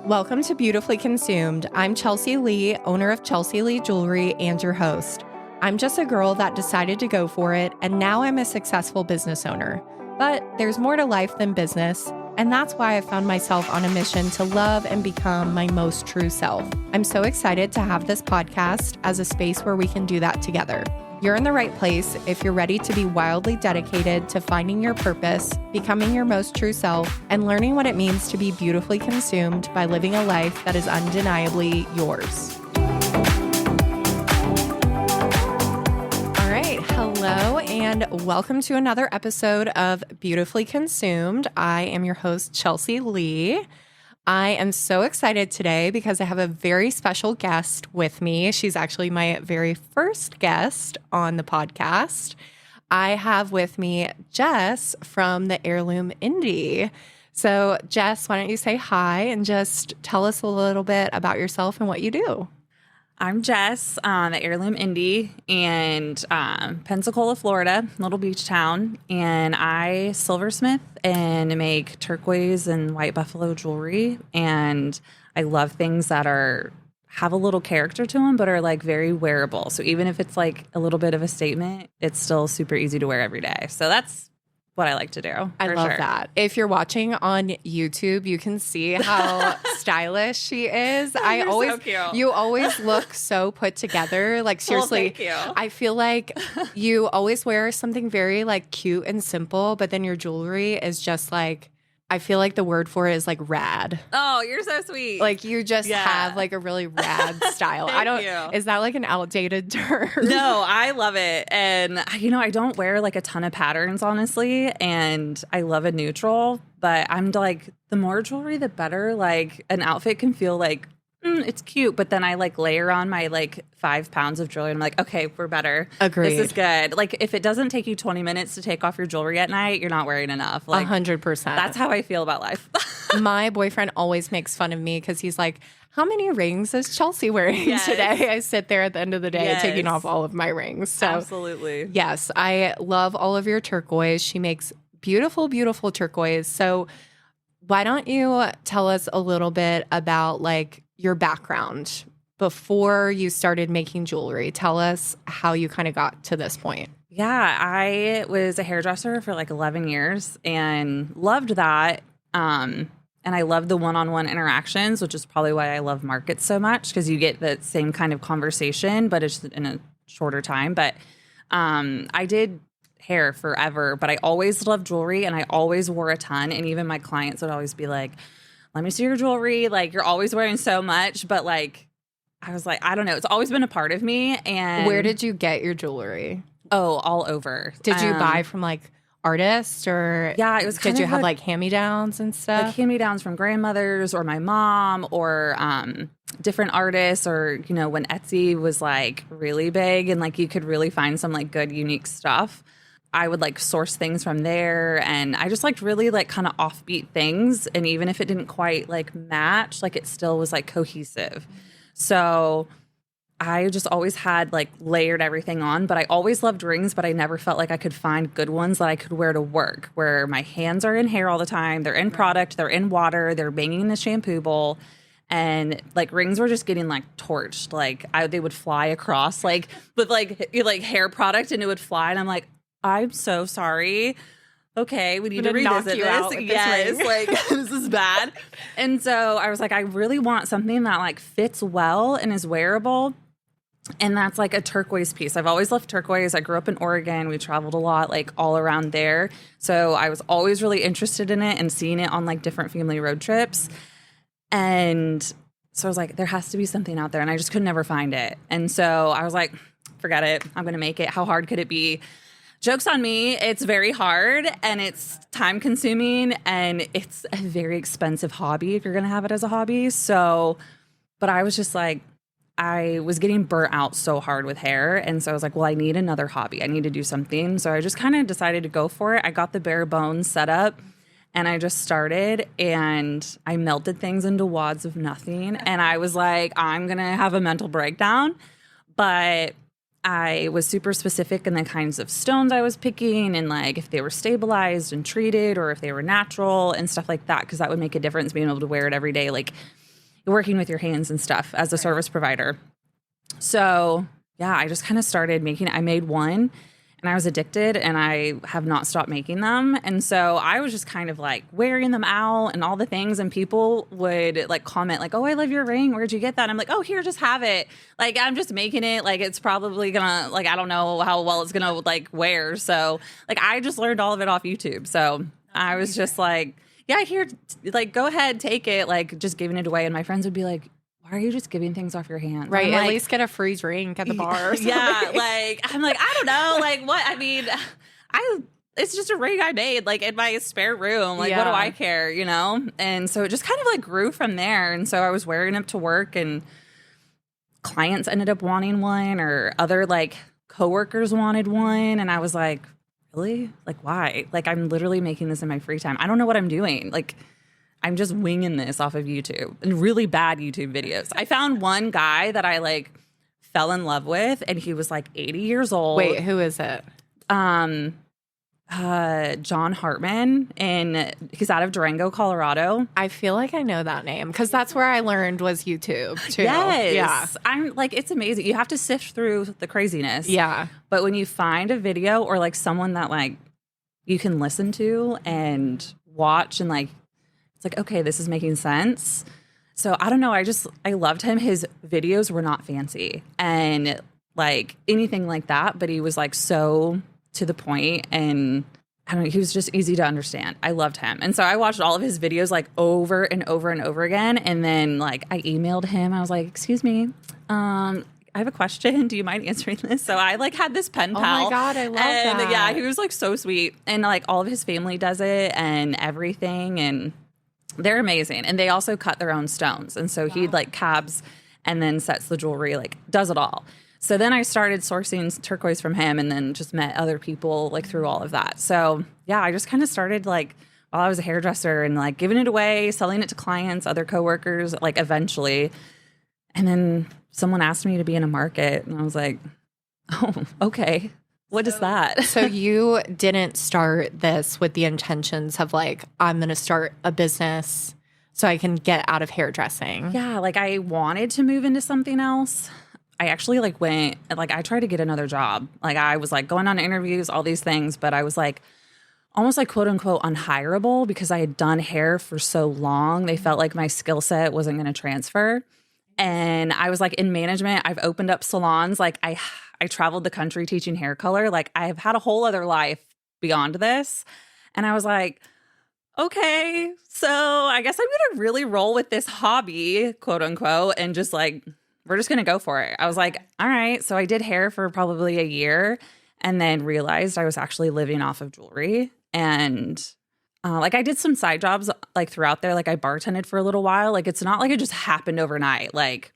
Welcome to Beautifully Consumed. I'm Chelsea Leigh, owner of Chelsea Leigh Jewelry and your host. I'm just a girl that decided to go for it, and now I'm a successful business owner. But there's more to life than business, and that's why I found myself on a mission to love and become my most true self. I'm so excited to have this podcast as a space where we can do that together. You're in the right place if you're ready to be wildly dedicated to finding your purpose, becoming your most true self, and learning what it means to be beautifully consumed by living a life that is undeniably yours. All right, hello, and welcome to another episode of Beautifully Consumed. I am your host, Chelsea Leigh. I am so excited today because I have a very special guest with me. She's actually my very first guest on the podcast. I have with me Jess from the Heirloom Indie. So Jess, why don't you say hi and just tell us a little bit about yourself and what you do? I'm Jess, the Heirloom Indie in Pensacola, Florida, little beach town, and I silversmith and make turquoise and white buffalo jewelry, and I love things that have a little character to them, but are like very wearable. So even if it's like a little bit of a statement, it's still super easy to wear every day. So that's what I like to do. I love that. If you're watching on YouTube, you can see how stylish she is. So cute. You always look so put together. Like seriously, thank you. I feel like you always wear something very like cute and simple, but then your jewelry is just like, I feel like the word for it is like rad. Oh, you're so sweet. Like you just have like a really rad style. Is that like an outdated term? No, I love it. And I don't wear like a ton of patterns, honestly. And I love a neutral, but I'm like, the more jewelry, the better. Like an outfit can feel like, it's cute, but then I like layer on my like 5 pounds of jewelry and I'm like, okay, we're better. Agreed. This is good. Like if it doesn't take you 20 minutes to take off your jewelry at night, you're not wearing enough. Like 100%. That's how I feel about life. My boyfriend always makes fun of me because he's like, how many rings is Chelsea wearing today? I sit there at the end of the day taking off all of my rings. So absolutely. Yes, I love all of your turquoise. She makes beautiful, beautiful turquoise. So why don't you tell us a little bit about like your background before you started making jewelry? Tell us how you kind of got to this point. Yeah, I was a hairdresser for like 11 years and loved that. And I love the one-on-one interactions, which is probably why I love markets so much, because you get the same kind of conversation, but it's in a shorter time. But I did hair forever, but I always loved jewelry and I always wore a ton. And even my clients would always be like, let me see your jewelry. Like, you're always wearing so much. But like, I was like, I don't know. It's always been a part of me. And where did you get your jewelry? Oh, all over. Did you buy from like artists or yeah, it was did you have like hand-me-downs and stuff? Like hand-me-downs from grandmothers or my mom or different artists, or when Etsy was like really big and like you could really find some like good unique stuff. I would like source things from there, and I just liked really like kind of offbeat things, and even if it didn't quite like match, like it still was like cohesive. So I just always had like layered everything on, but I always loved rings, but I never felt like I could find good ones that I could wear to work, where my hands are in hair all the time. They're in product, they're in water, they're banging in the shampoo bowl. And like rings were just getting like torched. Like they would fly across like with like hair product, and it would fly. And I'm like, I'm so sorry. Okay, we need to revisit this. Yes, like this is bad. And so I was like, I really want something that like fits well and is wearable. And that's like a turquoise piece. I've always loved turquoise. I grew up in Oregon. We traveled a lot, like all around there. So I was always really interested in it and seeing it on like different family road trips. And so I was like, there has to be something out there. And I just could never find it. And so I was like, forget it. I'm going to make it. How hard could it be? Joke's on me. It's very hard and it's time consuming and it's a very expensive hobby if you're going to have it as a hobby. So, but I was just like, I was getting burnt out so hard with hair. And so I was like, well, I need another hobby. I need to do something. So I just kind of decided to go for it. I got the bare bones set up and I just started and I melted things into wads of nothing. And I was like, I'm going to have a mental breakdown. But I was super specific in the kinds of stones I was picking and like if they were stabilized and treated or if they were natural and stuff like that, because that would make a difference being able to wear it every day, like working with your hands and stuff as a service provider. So yeah, I just kind of started making it. I made one and I was addicted and I have not stopped making them. And so I was just kind of like wearing them out and all the things. And people would like comment like, oh, I love your ring. Where'd you get that? I'm like, oh, here, just have it. Like, I'm just making it. Like, it's probably gonna, like, I don't know how well it's gonna like wear. So like, I just learned all of it off YouTube. So I was just like, yeah, here, like, go ahead, take it. Like, just giving it away. And my friends would be like, why are you just giving things off your hands? Right. At least get a free drink at the bar. Yeah. Like, I'm like, I don't know. Like, what? I mean, it's just a ring I made, like, in my spare room. Like, what do I care, you know? And so it just kind of, like, grew from there. And so I was wearing it to work, and clients ended up wanting one, or other, like, coworkers wanted one. And I was like, really? Like, why? Like, I'm literally making this in my free time. I don't know what I'm doing. Like, I'm just winging this off of YouTube and really bad YouTube videos. I found one guy that I like fell in love with, and he was like 80 years old. Wait, who is it? John Hartman, and he's out of Durango, Colorado. I feel like I know that name because that's where I learned was YouTube too. Yes. Yeah. I'm like, it's amazing. You have to sift through the craziness. Yeah. But when you find a video or like someone that like you can listen to and watch and like, it's like, okay, this is making sense. So I don't know. I loved him. His videos were not fancy and like anything like that, but he was like so to the point, and I don't know, he was just easy to understand. I loved him. And so I watched all of his videos like over and over and over again. And then like I emailed him. I was like, excuse me, I have a question. Do you mind answering this? So I like had this pen pal. Oh my God, I love and, that. Yeah, he was like so sweet. And like all of his family does it and everything. And they're amazing. And they also cut their own stones. And so he like cabs and then sets the jewelry, like does it all. So then I started sourcing turquoise from him, and then just met other people like through all of that. So yeah, I just kind of started like while I was a hairdresser and like giving it away, selling it to clients, other coworkers, like eventually. And then someone asked me to be in a market, and I was like, oh, okay. What is that? So you didn't start this with the intentions of like, I'm going to start a business so I can get out of hairdressing. Yeah, like I wanted to move into something else. I actually like went, like I tried to get another job. Like I was like going on interviews, all these things, but I was like almost like quote unquote unhireable because I had done hair for so long. They felt like my skill set wasn't going to transfer. And I was like in management. I've opened up salons. Like I traveled the country teaching hair color. Like I've had a whole other life beyond this. And I was like, okay, so I guess I'm going to really roll with this hobby, quote unquote, and just like, we're just going to go for it. I was like, all right. So I did hair for probably a year and then realized I was actually living off of jewelry. And like I did some side jobs like throughout there. Like I bartended for a little while. Like it's not like it just happened overnight, like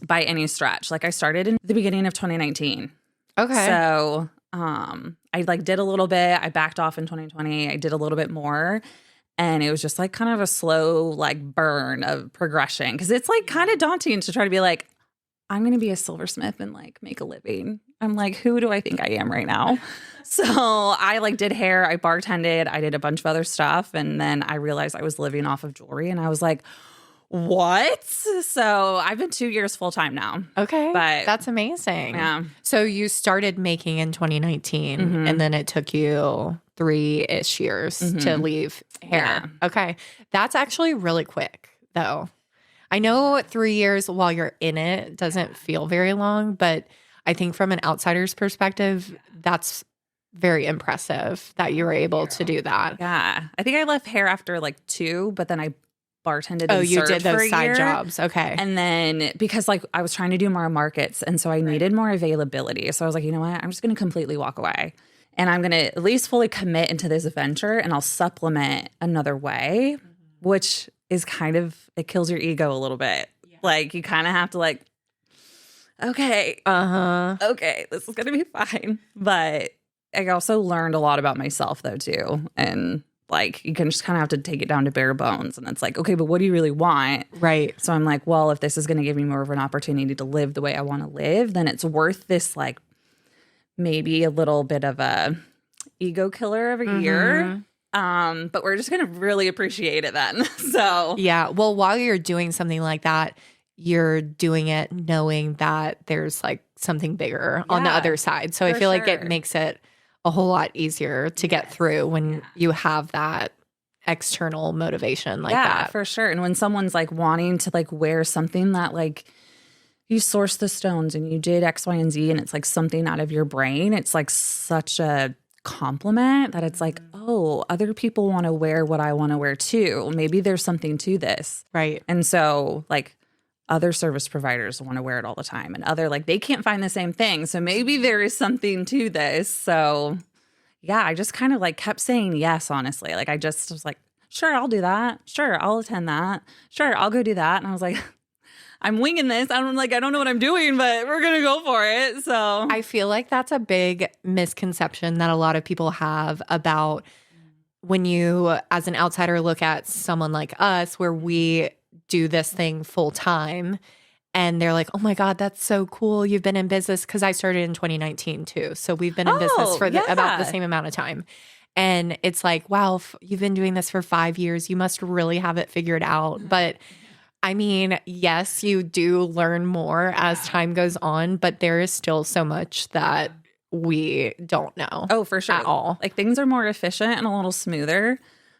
by any stretch. Like I started in the beginning of 2019. Okay. So I like did a little bit. I backed off in 2020. I did a little bit more. And it was just like kind of a slow like burn of progression. Because it's like kind of daunting to try to be like, I'm going to be a silversmith and like make a living. I'm like, who do I think I am right now? So I like did hair, I bartended, I did a bunch of other stuff. And then I realized I was living off of jewelry. And I was like, what? So I've been 2 years full time now. Okay. But that's amazing. Yeah. So you started making in 2019 and then it took you 3-ish years to leave hair. Yeah. Okay. That's actually really quick though. I know 3 years while you're in it doesn't feel very long, but I think from an outsider's perspective, that's very impressive that you were able to do that. Yeah. I think I left hair after like 2, but then I bartended. Oh, and you served did for those a side year. jobs. Okay. And then because like I was trying to do more markets, and so I needed more availability. So I was like, you know what? I'm just going to completely walk away. And I'm going to at least fully commit into this venture, and I'll supplement another way, which is kind of, it kills your ego a little bit. Yeah. Like you kind of have to like, okay, okay, this is going to be fine. But I also learned a lot about myself though too. And like you can just kind of have to take it down to bare bones. And it's like, okay, but what do you really want? Right. So I'm like, well, if this is going to give me more of an opportunity to live the way I want to live, then it's worth this like maybe a little bit of a ego killer of a year. But we're just going to really appreciate it then. So yeah. Well, while you're doing something like that, you're doing it knowing that there's like something bigger on the other side. So I feel like it makes it a whole lot easier to get through when you have that external motivation like that. Yeah, for sure. And when someone's like wanting to like wear something that like you sourced the stones and you did X, Y, and Z, and it's like something out of your brain, it's like such a compliment that it's like, oh, other people want to wear what I want to wear too. Maybe there's something to this. Right. And so like other service providers want to wear it all the time, and other like they can't find the same thing. So maybe there is something to this. So yeah, I just kind of like kept saying yes, honestly. Like I just was like, sure, I'll do that. Sure, I'll attend that. Sure, I'll go do that. And I was like, I'm winging this. I don't know what I'm doing, but we're going to go for it. So I feel like that's a big misconception that a lot of people have about when you, as an outsider, look at someone like us where we do this thing full time and they're like, oh my God, that's so cool. You've been in business, because I started in 2019 too. So we've been in business for about the same amount of time. And it's like, wow, you've been doing this for 5 years. You must really have it figured out. But I mean, yes, you do learn more as time goes on, but there is still so much that we don't know. Oh, for sure. At all. Like things are more efficient and a little smoother,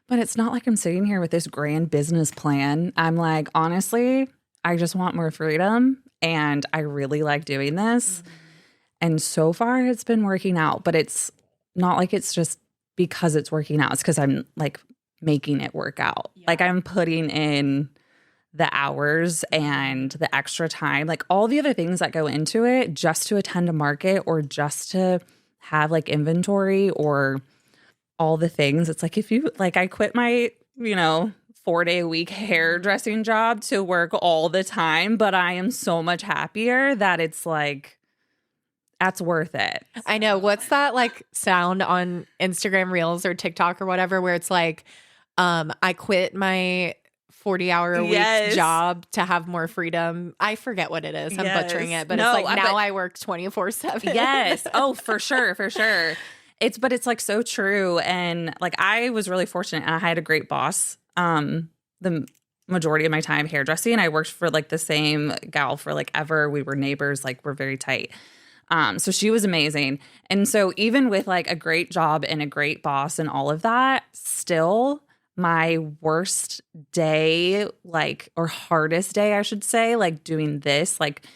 but it's not like I'm sitting here with this grand business plan. I'm like, honestly, I just want more freedom and I really like doing this. And so far it's been working out, but it's not like it's just because it's working out. It's because I'm like making it work out. Yeah. Like I'm putting in the hours and the extra time, like all the other things that go into it just to attend a market or just to have like inventory or all the things. It's like if you like, I quit my, 4-day-a-week hairdressing job to work all the time, but I am so much happier that it's like, that's worth it. I know. What's that like sound on Instagram Reels or TikTok or whatever, where it's like, I quit my 40-hour-a-week job to have more freedom. I forget what it is. I'm butchering it, but it's like now I work 24/7. Yes. Oh, for sure. For sure. But it's like so true. And like I was really fortunate and I had a great boss. The majority of my time hairdressing, and I worked for like the same gal for like ever. We were neighbors, like we're very tight. So she was amazing. And so even with like a great job and a great boss and all of that, still my worst day, like, or hardest day, I should say, like doing this, like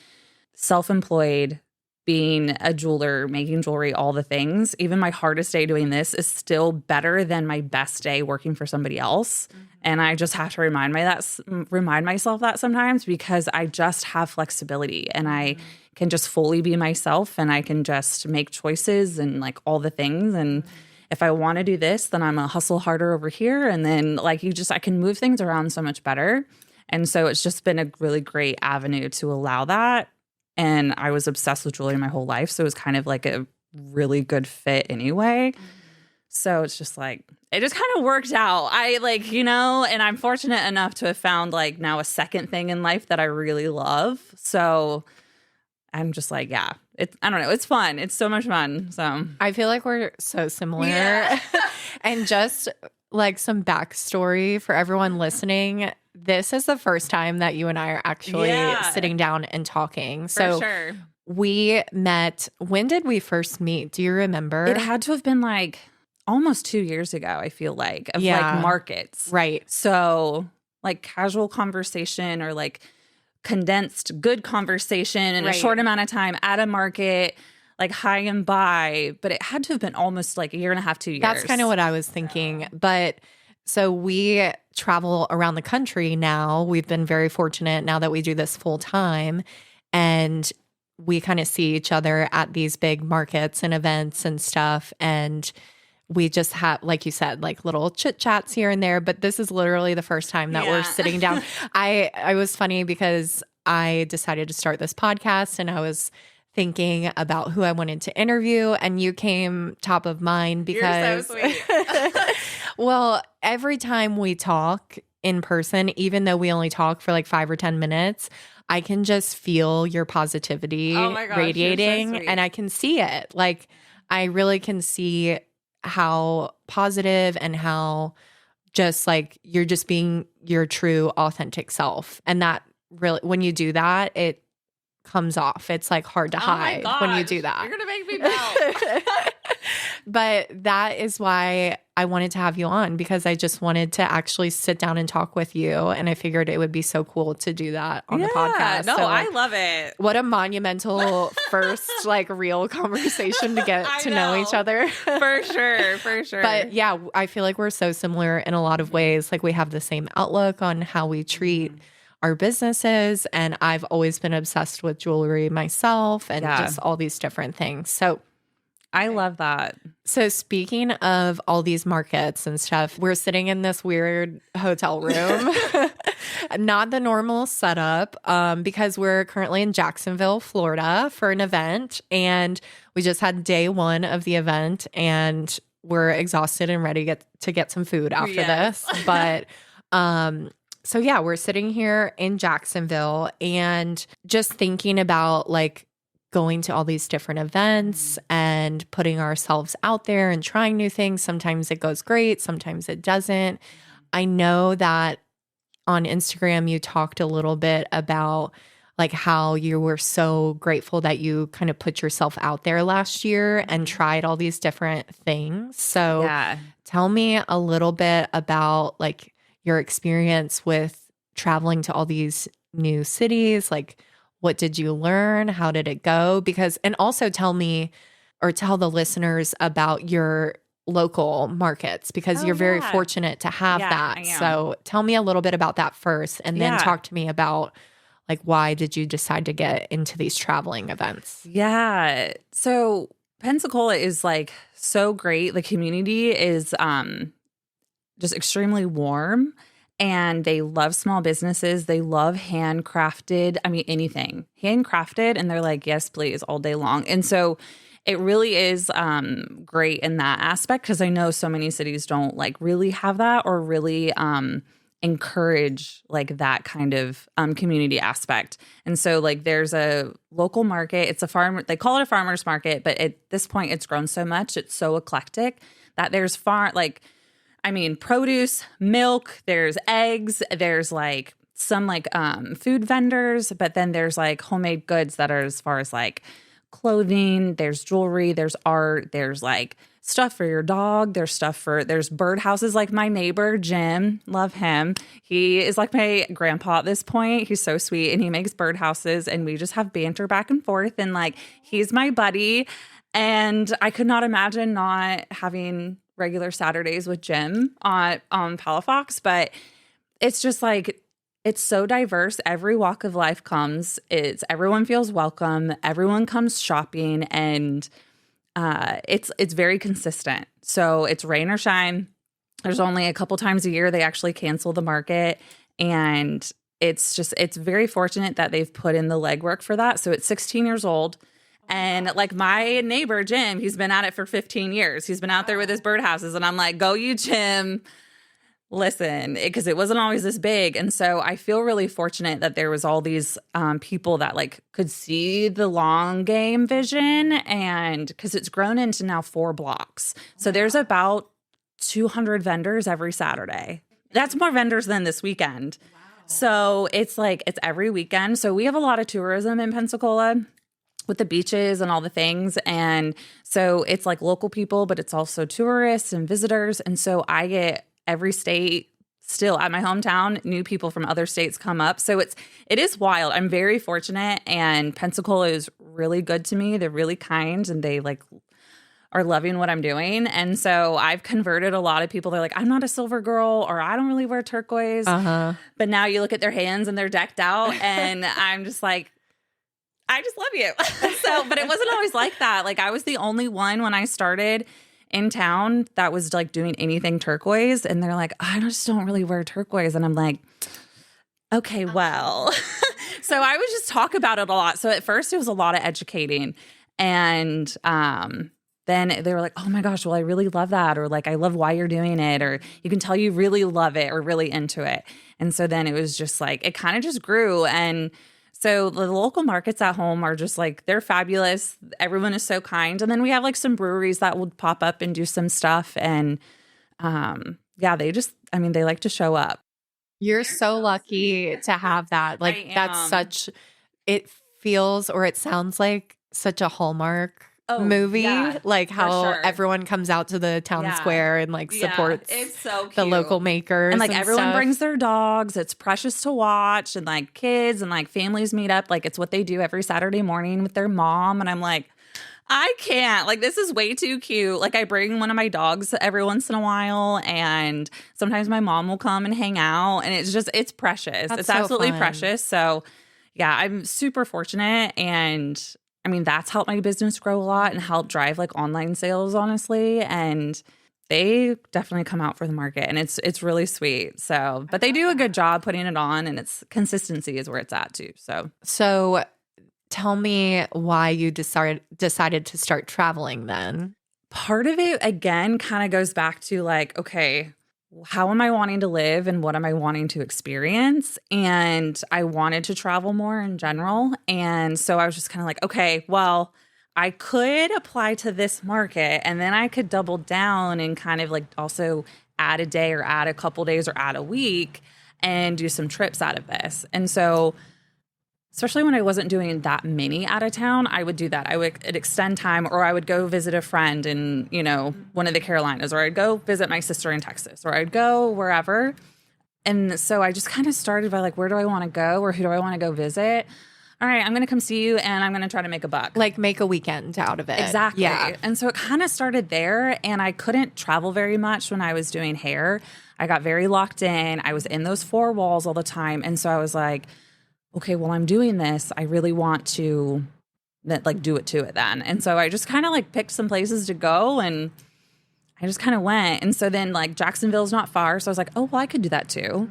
self-employed, being a jeweler, making jewelry, all the things, even my hardest day doing this is still better than my best day working for somebody else. Mm-hmm. And I just have to remind myself that sometimes, because I just have flexibility and I can just fully be myself and I can just make choices and like all the things. And if I want to do this, then I'm gonna hustle harder over here. And then like I can move things around so much better. And so it's just been a really great avenue to allow that. And I was obsessed with jewelry my whole life. So it was kind of like a really good fit anyway. Mm-hmm. So it's just like, it just kind of worked out. I like, and I'm fortunate enough to have found like now a second thing in life that I really love. So I'm just like, yeah, I don't know. It's fun. It's so much fun. So I feel like we're so similar. Yeah. And just like some backstory for everyone listening. This is the first time that you and I are actually sitting down and talking. So for sure. We met. When did we first meet? Do you remember? It had to have been like almost 2 years ago, I feel like, of like markets. Right. So like casual conversation or like condensed good conversation in a short amount of time at a market, like high and by. But it had to have been almost like a year and a half, 2 years. That's kind of what I was thinking. But so we travel around the country now. We've been very fortunate now that we do this full time. And we kind of see each other at these big markets and events and stuff. And we just have, like you said, like little chit chats here and there. But this is literally the first time that we're sitting down. I was funny because I decided to start this podcast and I was thinking about who I wanted to interview. And you came top of mind because you're so sweet. well, every time we talk, in person, even though we only talk for like 5 or 10 minutes, I can just feel your positivity Oh my gosh, radiating, you're so sweet. and I can see it. Like, I really can see how positive and how just like you're just being your true authentic self. And that really, when you do that, it comes off. It's like hard to hide when you do that. You're going to make me melt. But that is why I wanted to have you on, because I just wanted to actually sit down and talk with you. And I figured it would be so cool to do that on the podcast. No, So, I love it. what a monumental first like real conversation to get to know each other. For sure. But yeah, I feel like we're so similar in a lot of ways. Like we have the same outlook on how we treat our businesses. And I've always been obsessed with jewelry myself and just all these different things. So I love that. So speaking of all these markets and stuff, we're sitting in this weird hotel room, not the normal setup, because we're currently in Jacksonville, Florida for an event. And we just had day 1 of the event and we're exhausted and ready to get some food after this. But, so yeah, we're sitting here in Jacksonville and just thinking about like going to all these different events and putting ourselves out there and trying new things. Sometimes it goes great, sometimes it doesn't. I know that on Instagram you talked a little bit about like how you were so grateful that you kind of put yourself out there last year and tried all these different things. So tell me a little bit about like your experience with traveling to all these new cities, like what did you learn? How did it go? Because, and also tell me or tell the listeners about your local markets, because you're very fortunate to have that. So tell me a little bit about that first, and then talk to me about like, why did you decide to get into these traveling events? Yeah. So Pensacola is like so great. The community is just extremely warm. And they love small businesses. They love handcrafted. I mean, anything handcrafted. And they're like, yes, please, all day long. And so it really is great in that aspect, because I know so many cities don't like really have that or really encourage like that kind of community aspect. And so like there's a local market. It's a farm. They call it a farmer's market. But at this point, it's grown so much. It's so eclectic that there's produce, milk, there's eggs, there's like some like food vendors, but then there's like homemade goods that are as far as like clothing, there's jewelry, there's art, there's like stuff for your dog, there's birdhouses. Like my neighbor, Jim, love him. He is like my grandpa at this point. He's so sweet and he makes birdhouses and we just have banter back and forth and like he's my buddy. And I could not imagine not having regular Saturdays with Jim on Palafox, but it's just like, it's so diverse. Every walk of life comes. Everyone feels welcome. Everyone comes shopping, and it's very consistent. So it's rain or shine. There's only a couple times a year they actually cancel the market, and it's very fortunate that they've put in the legwork for that. So it's 16 years old. And like my neighbor, Jim, he's been at it for 15 years. He's been out there with his birdhouses. And I'm like, go you, Jim. Listen, because it wasn't always this big. And so I feel really fortunate that there was all these people that like could see the long game vision. And because it's grown into now 4 blocks. So there's about 200 vendors every Saturday. That's more vendors than this weekend. Wow. So it's every weekend. So we have a lot of tourism in Pensacola with the beaches and all the things. And so it's like local people, but it's also tourists and visitors. And so I get every state still at my hometown, new people from other states come up. So it is wild. I'm very fortunate, and Pensacola is really good to me. They're really kind and they like are loving what I'm doing. And so I've converted a lot of people. They're like, I'm not a silver girl, or I don't really wear turquoise. But now you look at their hands and they're decked out and I'm just like, I just love you. But it wasn't always like that. Like I was the only one when I started in town that was like doing anything turquoise. And they're like, I just don't really wear turquoise. And I'm like, okay, well. So I would just talk about it a lot. So at first it was a lot of educating. And then then they were like, oh my gosh, well, I really love that. Or like, I love why you're doing it. Or you can tell you really love it or really into it. And so then it was just like, it kind of just grew. And so the local markets at home are just like, they're fabulous. Everyone is so kind. And then we have like some breweries that will pop up and do some stuff. And yeah, they like to show up. You're so lucky to have that. Like it feels or it sounds like such a Hallmark movie. Yeah, like how everyone comes out to the town square and like supports it's so cute. The local makers. And like everyone stuff. brings their dogs. It's precious to watch. And like kids and like families meet up. Like it's what they do every Saturday morning with their mom. And I'm like, I can't. Like, this is way too cute. Like, I bring one of my dogs every once in a while, and sometimes my mom will come and hang out, and it's precious. It's so absolutely precious. So, yeah, I'm super fortunate, and I mean, that's helped my business grow a lot and help drive like online sales, honestly. And they definitely come out for the market, and it's really sweet. So, but they do a good job putting it on, and it's consistency is where it's at too. So. Tell me why you decided to start traveling then. Part of it, again, kind of goes back to like, okay, how am I wanting to live and what am I wanting to experience? And I wanted to travel more in general. And so I was just kind of like, okay, well, I could apply to this market and then I could double down and kind of like also add a day or add a couple days or add a week and do some trips out of this. And so especially when I wasn't doing that many out of town, I would do that. I would extend time, or I would go visit a friend in, one of the Carolinas, or I'd go visit my sister in Texas, or I'd go wherever. And so I just kind of started by like, where do I want to go, or who do I want to go visit? All right, I'm going to come see you, and I'm going to try to make a buck. Like make a weekend out of it. Exactly. Yeah. And so it kind of started there, and I couldn't travel very much when I was doing hair. I got very locked in. I was in those four walls all the time. And so I was like, okay, well, I'm doing this. I really want to do it to it then. And so I just kind of like picked some places to go, and I just kind of went. And so then like Jacksonville's not far. So I was like, oh, well, I could do that too.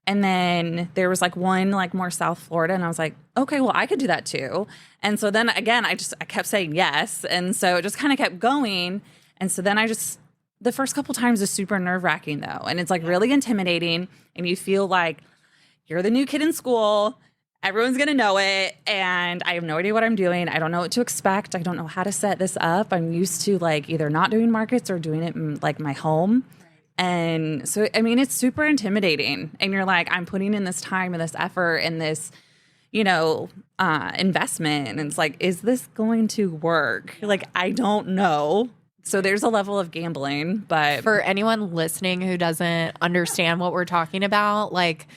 And then there was like one like more South Florida, and I was like, okay, well, I could do that too. And so then again, I kept saying yes. And so it just kind of kept going. And so then the first couple times is super nerve wracking though. And it's like really intimidating, and you feel like you're the new kid in school. Everyone's going to know it, and I have no idea what I'm doing. I don't know what to expect. I don't know how to set this up. I'm used to like either not doing markets or doing it in like my home. And so, I mean, it's super intimidating, and you're like, I'm putting in this time and this effort and this, investment. And it's like, is this going to work? Like, I don't know. So there's a level of gambling, but for anyone listening who doesn't understand what we're talking about, like,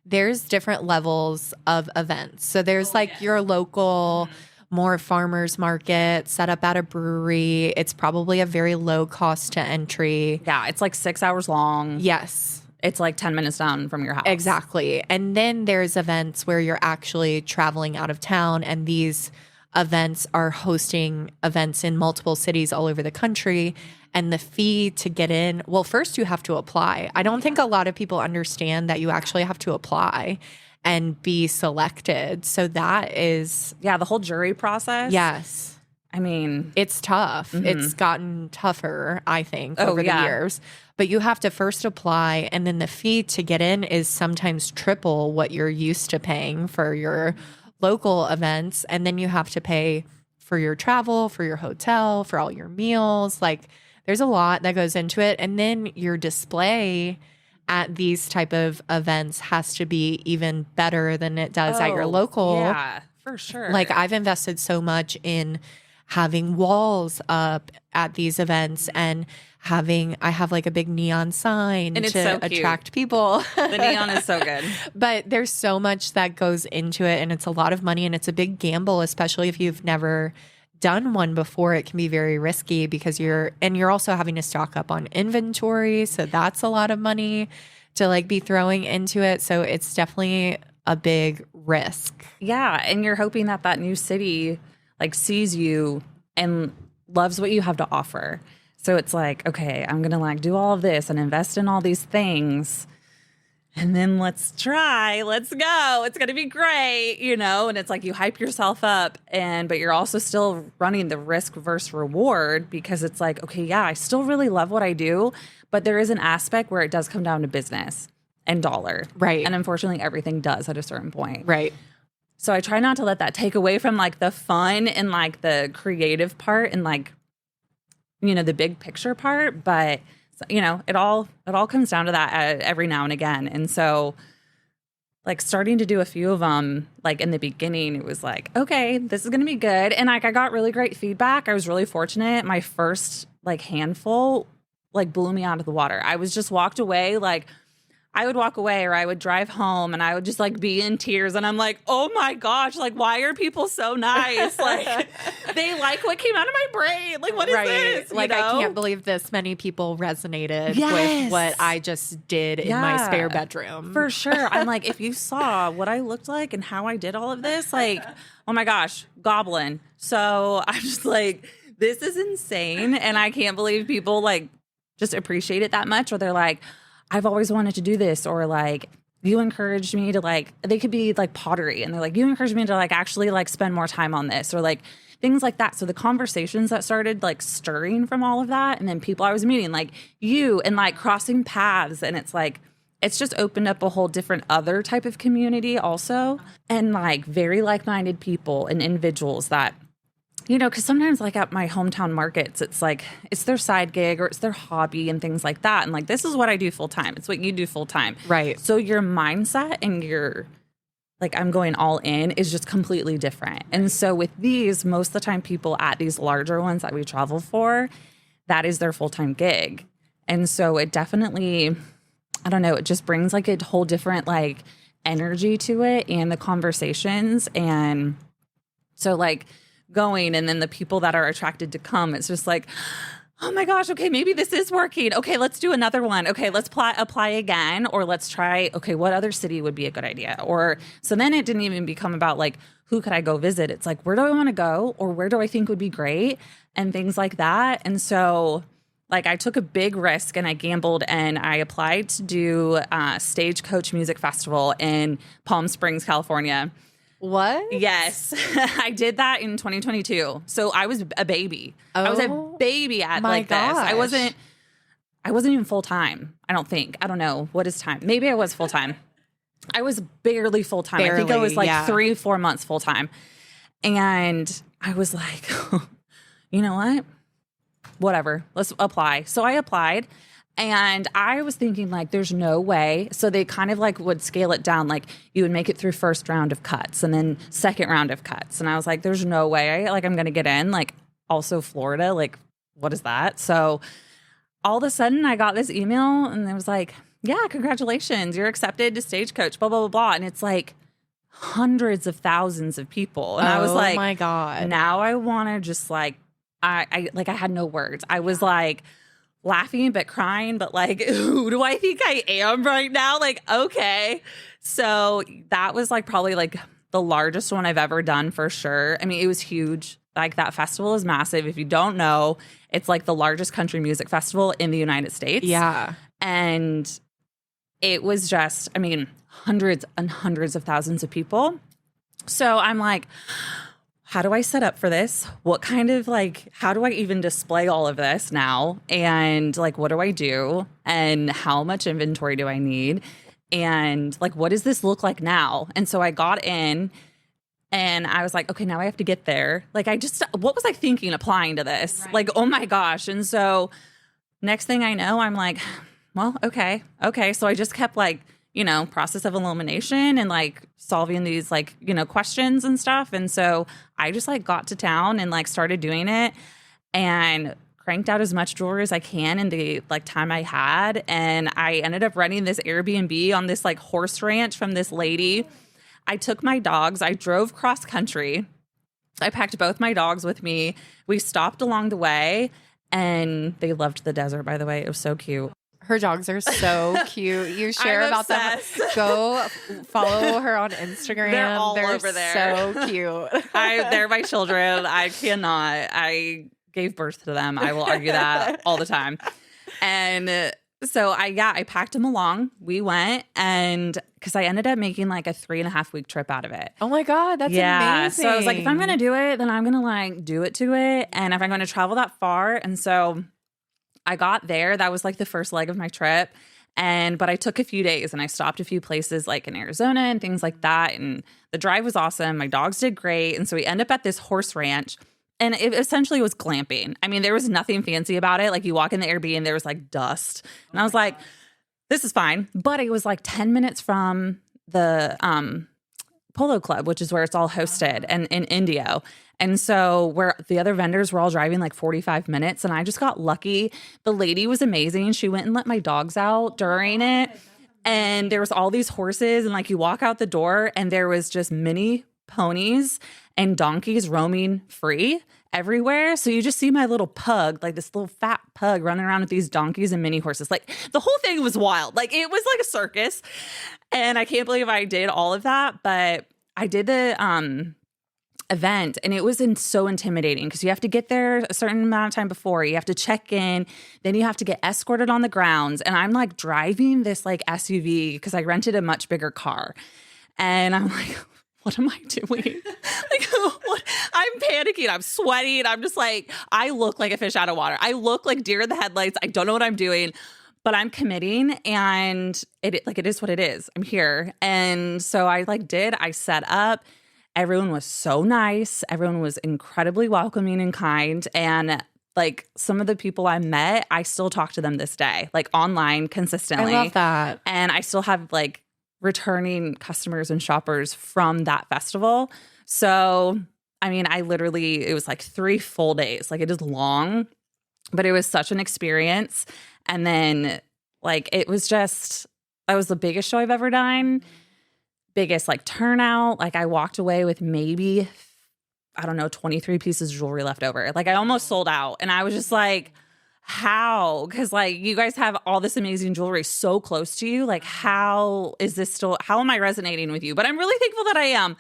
there's different levels of events. So there's your local, more farmers market set up at a brewery. It's probably a very low cost to entry. Yeah, it's like 6 hours long. Yes. It's like 10 minutes down from your house. Exactly. And then there's events where you're actually traveling out of town, and these events are hosting events in multiple cities all over the country. And the fee to get in, well, first you have to apply. I don't think a lot of people understand that you actually have to apply and be selected. So that is... Yeah, the whole jury process. Yes. I mean... It's tough. Mm-hmm. It's gotten tougher, I think, over the years. But you have to first apply, and then the fee to get in is sometimes triple what you're used to paying for your local events. And then you have to pay for your travel, for your hotel, for all your meals. Like... There's a lot that goes into it. And then your display at these type of events has to be even better than it does at your local. Yeah, for sure. Like, I've invested so much in having walls up at these events, and I have like a big neon sign and to attract people. The neon is so good. But there's so much that goes into it, and it's a lot of money, and it's a big gamble, especially if you've never done one before. It can be very risky because you're also having to stock up on inventory. So that's a lot of money to like be throwing into it. So it's definitely a big risk. Yeah. And you're hoping that new city like sees you and loves what you have to offer. So it's like, okay, I'm going to like do all of this and invest in all these things. and then let's go. It's going to be great, and it's like you hype yourself up but you're also still running the risk versus reward because it's like, okay, yeah, I still really love what I do, but there is an aspect where it does come down to business and dollar. Right. And unfortunately everything does at a certain point. Right. So I try not to let that take away from like the fun and like the creative part and like, the big picture part, but it all comes down to that every now and again. And so like starting to do a few of them, like in the beginning, it was like, okay, this is going to be good. And like, I got really great feedback. I was really fortunate. My first like handful, like blew me out of the water. I was just walked away. Like I would walk away or I would drive home and I would just like be in tears. And I'm like, oh my gosh, like, why are people so nice? Like they like what came out of my brain. Like, what is this? Like, I can't believe this many people resonated with what I just did in my spare bedroom. For sure. I'm like, if you saw what I looked like and how I did all of this, like, oh my gosh, goblin. So I'm just like, this is insane. And I can't believe people like just appreciate it that much. Or they're like, I've always wanted to do this, or like you encouraged me to like, they could be like pottery and they're like, you encouraged me to like actually like spend more time on this, or like things like that. So the conversations that started like stirring from all of that, and then people I was meeting like you and like crossing paths, and it's like, it's just opened up a whole different other type of community also, and like very like-minded people and individuals that, because sometimes like at my hometown markets, it's like, it's their side gig or it's their hobby and things like that. And like, this is what I do full time. It's what you do full time. Right. So your mindset and your, like, I'm going all in is just completely different. And so with these, most of the time people at these larger ones that we travel for, that is their full-time gig. And so it definitely, I don't know, it just brings like a whole different like energy to it and the conversations. And so like, going, and then the people that are attracted to come, it's just like, oh my gosh, okay, maybe this is working. Okay, let's do another one. Okay, let's apply again, or let's try, okay, what other city would be a good idea? Or so then it didn't even become about like, who could I go visit? It's like, where do I want to go? Or where do I think would be great? And things like that. And so like I took a big risk and I gambled and I applied to do Stagecoach Music Festival in Palm Springs, California. What? Yes. I did that in 2022. So I was a baby. I was a baby at like this. I wasn't even full time. I don't think. I don't know. What is time? Maybe I was full time. I was barely full time. I think I was like 3-4 months full time. And I was like, you know what? Whatever. Let's apply. So I applied. And I was thinking like, there's no way. So they kind of like would scale it down. Like you would make it through first round of cuts and then second round of cuts. And I was like, there's no way I'm going to get in. Like also Florida, like what is that? So all of a sudden I got this email and it was like, yeah, congratulations. You're accepted to Stagecoach, blah, blah, blah, blah. And it's like hundreds of thousands of people. And I was like, oh my God. Now I want to just like, I had no words. I was like, laughing but crying, but like, who do I think I am right now? Like, okay. So that was like probably like the largest one I've ever done for sure. I mean, it was huge. Like that festival is massive. If you don't know, it's like the largest country music festival in the United States. Yeah. And it was just, I mean, hundreds and hundreds of thousands of people. So I'm like, how do I set up for this? What kind of like, how do I even display all of this now? And like, what do I do? And how much inventory do I need? And like, what does this look like now? And so I got in and I was like, okay, now I have to get there. Like, what was I thinking applying to this? Right. Like, oh my gosh. And so next thing I know, I'm like, well, okay. So I just kept like, process of elimination and like solving these like, questions and stuff. And so I just like got to town and like started doing it and cranked out as much jewelry as I can in the like time I had. And I ended up renting this Airbnb on this like horse ranch from this lady. I took my dogs. I drove cross country. I packed both my dogs with me. We stopped along the way and they loved the desert, by the way. It was so cute. Her dogs are so cute. You share about obsessed. them. Go follow her on Instagram. They're all over there. So cute. They're my children. I cannot. I gave birth to them. I will argue that all the time. And So I packed him along. We went, and because I ended up making like a 3.5 week trip out of it. Oh my God, that's amazing. So I was like, if I'm going to do it, then I'm going to like do it to it. And if I'm going to travel that far. And so I got there. That was like the first leg of my trip. But I took a few days and I stopped a few places like in Arizona and things like that. And the drive was awesome. My dogs did great. And so we ended up at this horse ranch. And it essentially was glamping. I mean, there was nothing fancy about it. Like you walk in the Airbnb and there was like dust. And I was like, this is fine. But it was like 10 minutes from the Polo Club, which is where it's all hosted, and in Indio. And so where the other vendors were all driving like 45 minutes. And I just got lucky. The lady was amazing. She went and let my dogs out during it. And there was all these horses. And like you walk out the door and there was just mini ponies and donkeys roaming free everywhere. So you just see my little pug, like this little fat pug running around with these donkeys and mini horses. Like the whole thing was wild. Like it was like a circus. And I can't believe I did all of that. But I did the event and it was so intimidating because you have to get there a certain amount of time before. You have to check in. Then you have to get escorted on the grounds. And I'm like driving this like SUV because I rented a much bigger car. And I'm like, what am I doing? Like, what? I'm panicking. I'm sweating. I'm just like, I look like a fish out of water. I look like deer in the headlights. I don't know what I'm doing, but I'm committing, and it is what it is. I'm here. And so I set up. Everyone was so nice. Everyone was incredibly welcoming and kind. And like some of the people I met, I still talk to them this day, like online consistently. I love that. And I still have like returning customers and shoppers from that festival. So, I mean, it was like 3 full days. Like it is long, but it was such an experience. And then like, that was the biggest show I've ever done. Biggest like turnout. Like I walked away with maybe, I don't know, 23 pieces of jewelry left over. Like I almost sold out. And I was just like, how? Because like you guys have all this amazing jewelry so close to you. Like how am I resonating with you? But I'm really thankful that I am.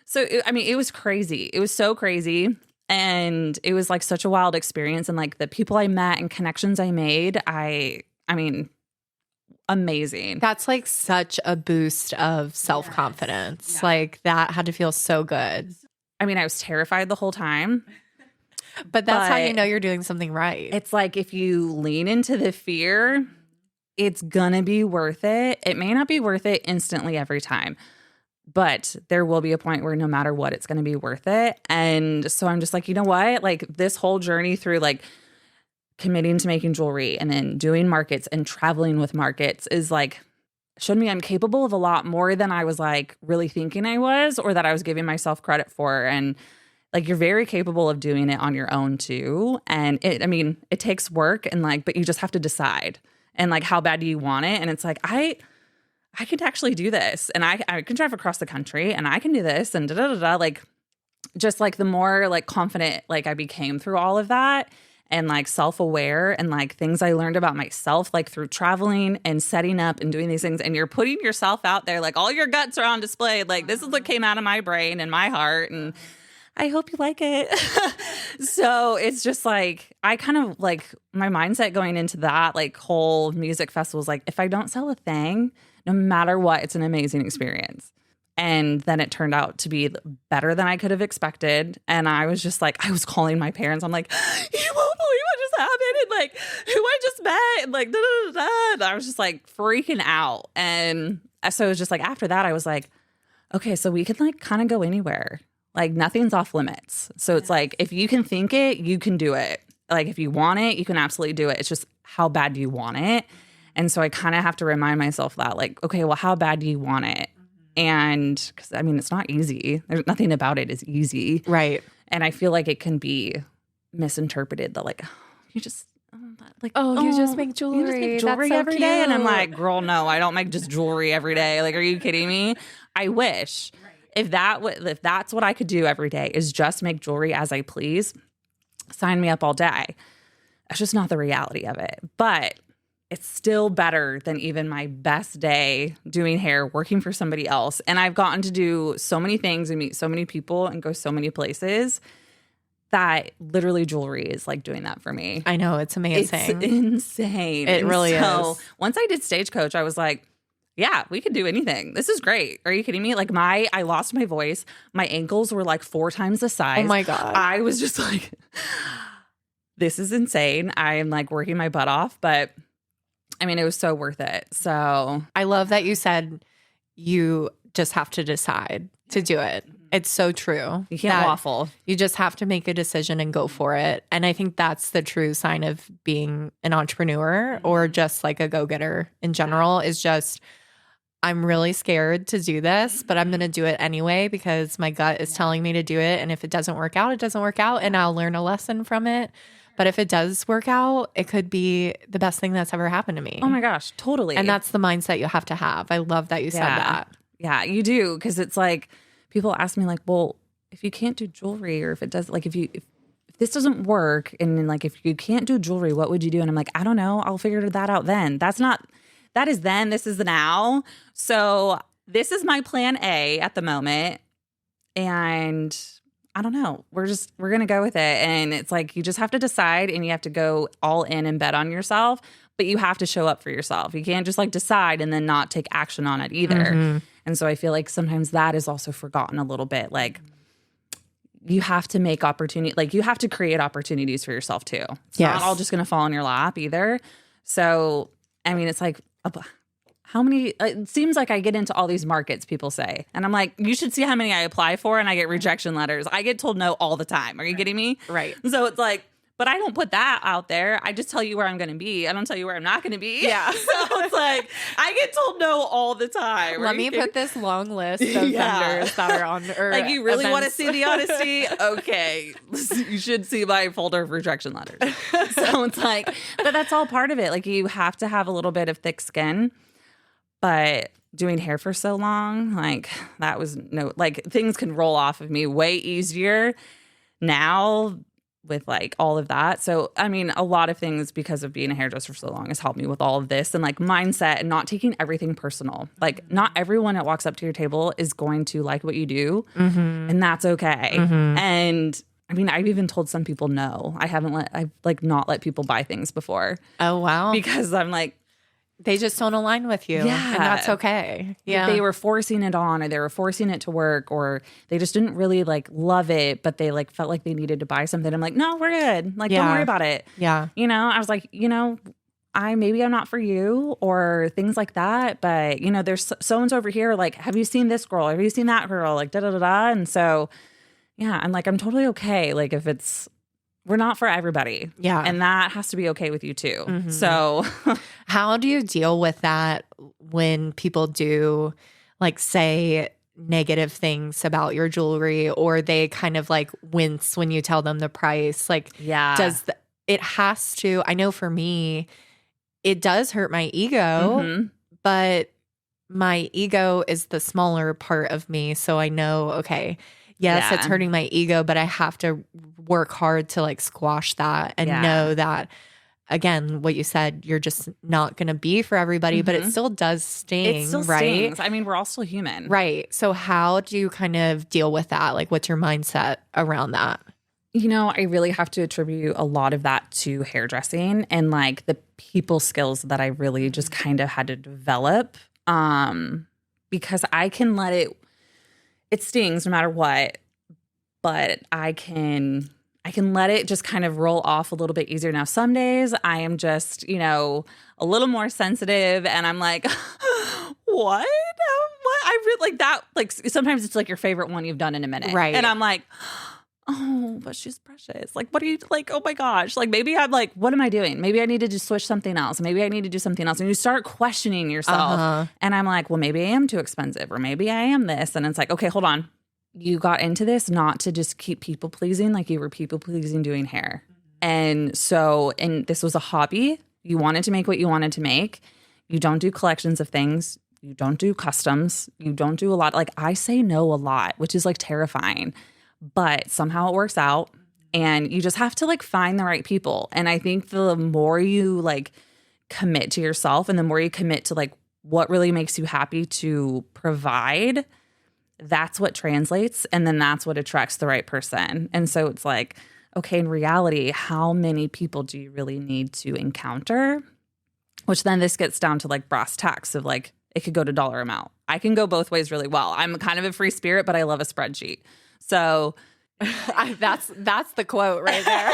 So, it was crazy. It was so crazy. And it was like such a wild experience. And like the people I met and connections I made, I mean, amazing. That's like such a boost of self-confidence. Yes. Yeah. Like that had to feel so good. I mean, I was terrified the whole time. But that's how you know you're doing something right. It's like if you lean into the fear, it's gonna be worth it. It may not be worth it instantly every time, but there will be a point where no matter what, it's gonna be worth it. And so I'm just like, you know what? Like this whole journey through like committing to making jewelry and then doing markets and traveling with markets is like showed me I'm capable of a lot more than I was like really thinking I was, or that I was giving myself credit for. And like you're very capable of doing it on your own too. And it takes work and like, but you just have to decide and like how bad do you want it? And it's like, I could actually do this, and I can drive across the country and I can do this and like just like the more like confident like I became through all of that and like self-aware and like things I learned about myself like through traveling and setting up and doing these things, and you're putting yourself out there, like all your guts are on display. Like this is what came out of my brain and my heart, and I hope you like it. So it's just like, I kind of like my mindset going into that like whole music festival is like, if I don't sell a thing, no matter what, it's an amazing experience. And then it turned out to be better than I could have expected. And I was just like, I was calling my parents. I'm like, you won't believe what just happened. And like who I just met. And like, da, da, da, da. And I was just like freaking out. And so it was just like, after that, I was like, okay, so we can like kind of go anywhere. Like nothing's off limits. So it's like, if you can think it, you can do it. Like if you want it, you can absolutely do it. It's just how bad do you want it? And so I kind of have to remind myself that like, okay, well, how bad do you want it? And because I mean, it's not easy. There's nothing about it is easy. Right. And I feel like it can be misinterpreted that like, you just you just make jewelry. You just make jewelry That's so every cute. day. And I'm like, girl, no, I don't make just jewelry every day. Like, are you kidding me? I wish. If that's what I could do every day is just make jewelry as I please, sign me up all day. That's just not the reality of it. But it's still better than even my best day doing hair, working for somebody else. And I've gotten to do so many things and meet so many people and go so many places that literally jewelry is like doing that for me. I know, it's amazing. It's insane. It really is. Once I did Stagecoach, I was like, yeah, we could do anything. This is great. Are you kidding me? Like I lost my voice. My ankles were like 4 times the size. Oh my God. I was just like, this is insane. I am like working my butt off, but I mean, it was so worth it. So I love that you said you just have to decide to do it. It's so true. You can't waffle. You just have to make a decision and go for it. And I think that's the true sign of being an entrepreneur or just like a go-getter in general is just, I'm really scared to do this, but I'm going to do it anyway because my gut is telling me to do it. And if it doesn't work out, it doesn't work out. And I'll learn a lesson from it. But if it does work out, it could be the best thing that's ever happened to me. Oh my gosh, totally. And that's the mindset you have to have. I love that you said that. Yeah, you do. Because it's like, people ask me like, well, if you can't do jewelry or if it does, like if this doesn't work and then like if you can't do jewelry, what would you do? And I'm like, I don't know. I'll figure that out then. That is then, this is the now. So this is my plan A at the moment. And I don't know. We're going to go with it. And it's like, you just have to decide and you have to go all in and bet on yourself, but you have to show up for yourself. You can't just like decide and then not take action on it either. Mm-hmm. And so I feel like sometimes that is also forgotten a little bit. Like you have to make opportunity, like you have to create opportunities for yourself too. It's not all just going to fall in your lap either. So, I mean, it's like, how many, it seems like I get into all these markets, people say. And I'm like, you should see how many I apply for and I get rejection letters. I get told no all the time. Are you kidding me? Right. So it's like, but I don't put that out there. I just tell you where I'm going to be. I don't tell you where I'm not going to be. Yeah. So it's like, I get told no all the time. Let me put this long list of vendors that are on Earth. Like, you really want to see the honesty? Okay. You should see my folder of rejection letters. So it's like, but that's all part of it. Like, you have to have a little bit of thick skin. But doing hair for so long, like, that was like, things can roll off of me way easier now with like all of that. So, I mean, a lot of things because of being a hairdresser for so long has helped me with all of this and like mindset and not taking everything personal. Like, not everyone that walks up to your table is going to like what you do, and that's okay. Mm-hmm. And I mean, I've even told some people no. I've like not let people buy things before. Oh, wow. Because I'm like, they just don't align with you. Yeah. And that's okay. Yeah. They were forcing it on or they were forcing it to work or they just didn't really like love it, but they like felt like they needed to buy something. I'm like, no, we're good. Like, don't worry about it. Yeah. You know, I was like, you know, maybe I'm not for you or things like that. But, you know, there's so-and-so over here. Like, have you seen this girl? Have you seen that girl? Like, da-da-da-da. And so, yeah, I'm like, I'm totally okay. Like, if we're not for everybody. Yeah. And that has to be okay with you too. Mm-hmm. So how do you deal with that when people do like say negative things about your jewelry or they kind of like wince when you tell them the price? Like, it has to, I know for me, it does hurt my ego, but my ego is the smaller part of me. So I know, okay, yes, it's hurting my ego, but I have to work hard to like squash that and know that, again, what you said, you're just not going to be for everybody, but it still does sting, it still right? Stings. I mean, we're all still human. Right. So how do you kind of deal with that? Like, what's your mindset around that? You know, I really have to attribute a lot of that to hairdressing and like the people skills that I really just kind of had to develop because I can let it stings no matter what, but I can let it just kind of roll off a little bit easier. Now, some days I am just, you know, a little more sensitive and I'm like, what? I really like that. Like, sometimes it's like your favorite one you've done in a minute. Right. And I'm like, oh, but she's precious. Like, what are you like? Oh my gosh. Like, maybe I'm like, what am I doing? Maybe I need to just switch something else. Maybe I need to do something else. And you start questioning yourself. And I'm like, well, maybe I am too expensive or maybe I am this. And it's like, okay, hold on. You got into this not to just keep people pleasing like you were people pleasing doing hair. And so, and this was a hobby. You wanted to make what you wanted to make. You don't do collections of things. You don't do customs. You don't do a lot. Like, I say no a lot, which is like terrifying. But somehow it works out and you just have to like find the right people. And I think the more you like commit to yourself and the more you commit to like what really makes you happy to provide, that's what translates. And then that's what attracts the right person. And so it's like, okay, in reality, how many people do you really need to encounter? Which then this gets down to like brass tacks of like, it could go to dollar amount. I can go both ways really well. I'm kind of a free spirit, but I love a spreadsheet. So that's the quote right there.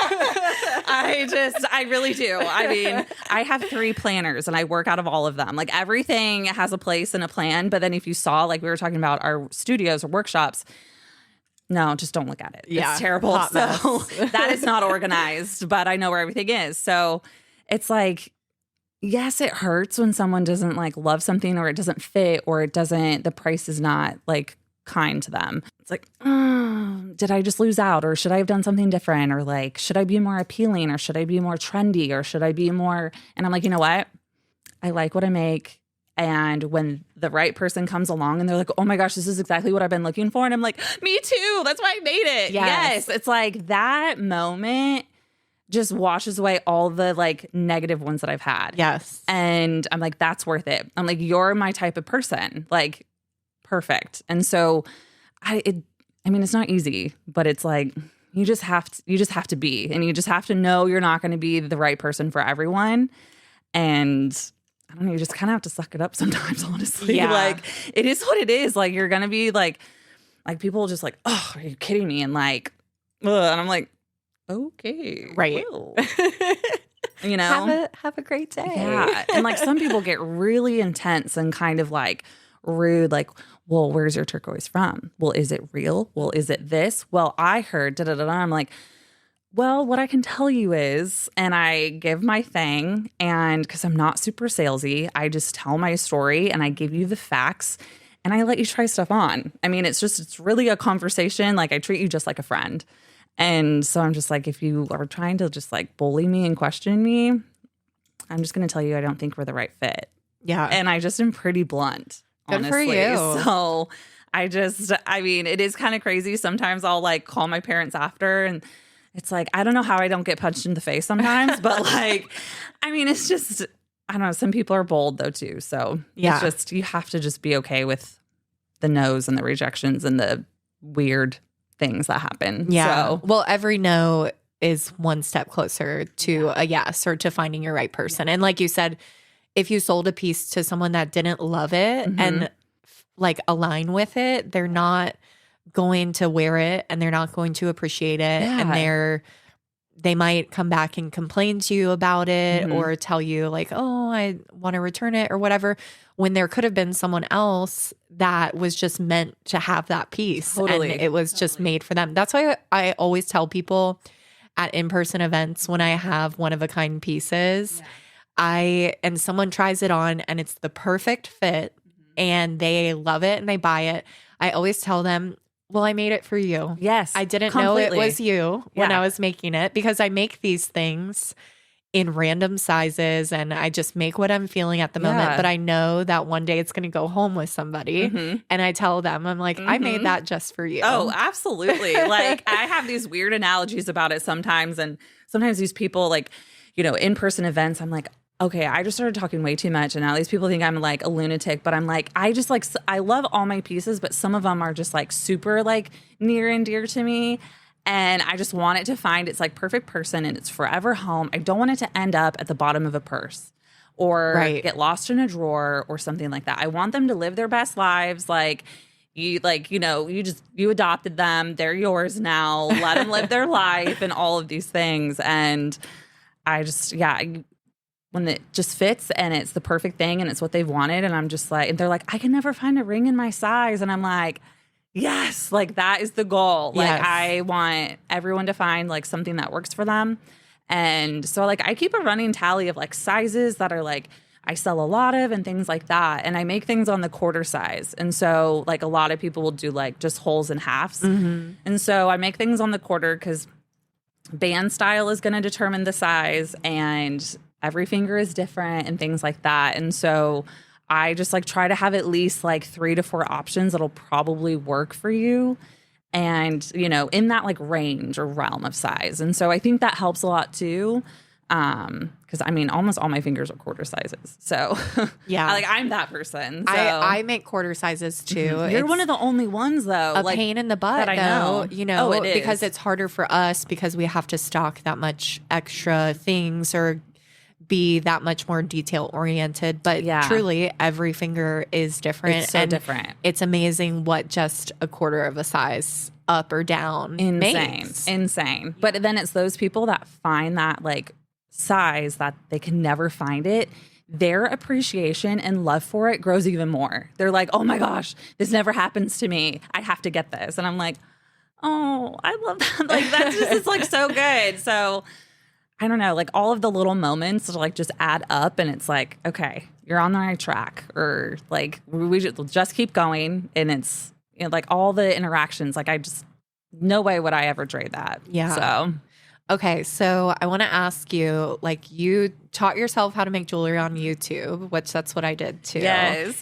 I really do. I mean, I have 3 planners and I work out of all of them. Like everything has a place and a plan. But then if you saw, like we were talking about our studios or workshops, no, just don't look at it. Yeah, it's terrible. hot mess. So that is not organized, but I know where everything is. So it's like, yes, it hurts when someone doesn't like love something or it doesn't fit or the price is not like kind to them. It's like, did I just lose out or should I have done something different? Or like, should I be more appealing or should I be more trendy or should I be more? And I'm like, you know what? I like what I make. And when the right person comes along and they're like, oh my gosh, this is exactly what I've been looking for. And I'm like, me too. That's why I made it. Yes. It's like that moment just washes away all the like negative ones that I've had. Yes. And I'm like, that's worth it. I'm like, you're my type of person. Like, perfect. And so I mean, it's not easy, but it's like, you just have to be, and you just have to know you're not going to be the right person for everyone. And I don't know, you just kind of have to suck it up sometimes, honestly. Yeah. Like, it is what it is. Like, you're going to be like people just like, oh, are you kidding me? And like, ugh. And I'm like, okay. Right. Well. You know? Have a great day. Yeah. And like some people get really intense and kind of like rude, like, well, where's your turquoise from? Well, is it real? Well, is it this? Well, I heard da-da-da-da. I'm like, well, what I can tell you is, and I give my thing, and because I'm not super salesy, I just tell my story and I give you the facts and I let you try stuff on. I mean, it's really a conversation. Like I treat you just like a friend. And so I'm just like, if you are trying to just like bully me and question me, I'm just going to tell you I don't think we're the right fit. Yeah. And I just am pretty blunt, honestly. Good for you. So I mean, it is kind of crazy. Sometimes I'll like call my parents after and it's like, I don't know how I don't get punched in the face sometimes, but like, I mean, it's just, I don't know. Some people are bold though too. So it's just, you have to just be okay with the no's and the rejections and the weird things that happen. Yeah. So, well, every no is one step closer to a yes or to finding your right person. And like you said, if you sold a piece to someone that didn't love it and like align with it, they're not going to wear it and they're not going to appreciate it. Yeah. And they might come back and complain to you about it or tell you like, oh, I want to return it or whatever, when there could have been someone else that was just meant to have that piece. Totally. And it was just made for them. That's why I always tell people at in-person events when I have one-of-a-kind pieces, and someone tries it on and it's the perfect fit and they love it and they buy it, I always tell them, well, I made it for you. Yes. I didn't completely. know it was you when I was making it because I make these things in random sizes and I just make what I'm feeling at the moment. But I know that one day it's going to go home with somebody. And I tell them, I'm like, I made that just for you. Oh, absolutely. Like I have these weird analogies about it sometimes. And sometimes these people like, you know, in-person events, I'm like, okay, I just started talking way too much and now these people think I'm like a lunatic, but I'm like, I love all my pieces, but some of them are just like super like near and dear to me. And I just want it to find its like perfect person and its forever home. I don't want it to end up at the bottom of a purse or get lost in a drawer or something like that. I want them to live their best lives. You adopted them. They're yours now. Let them live their life and all of these things. And I just, when it just fits and it's the perfect thing and it's what they've wanted. And I'm just like, and they're like, I can never find a ring in my size. And I'm like, yes, like that is the goal. Like I want everyone to find like something that works for them. And so like I keep a running tally of like sizes that are like I sell a lot of and things like that. And I make things on the quarter size. And so like a lot of people will do like just wholes and halves. And so I make things on the quarter because band style is going to determine the size and every finger is different and things like that. And so I just like try to have at least like 3 to 4 options that'll probably work for you. And, you know, in that like range or realm of size. And so I think that helps a lot too. Because I mean, almost all my fingers are quarter sizes. So yeah, like I'm that person. So. I make quarter sizes too. You're one of the only ones though. A pain in the butt that I though, know. It is. Because it's harder for us because we have to stock that much extra things or be that much more detail oriented. But truly every finger is different. It's so different. It's amazing what just a quarter of a size up or down makes. Insane. But then it's those people that find that like size that they can never find it, their appreciation and love for it grows even more. They're like, oh my gosh, this never happens to me. I have to get this. And I'm like, oh, I love that. Like that's just, it's like so good. So I don't know, like all of the little moments like just add up and it's like, okay, you're on the right track, or like we just keep going. And it's like all the interactions, like I just, no way would I ever trade that. Yeah. So okay, so I want to ask you, like, you taught yourself how to make jewelry on YouTube, which that's what I did too. Yes.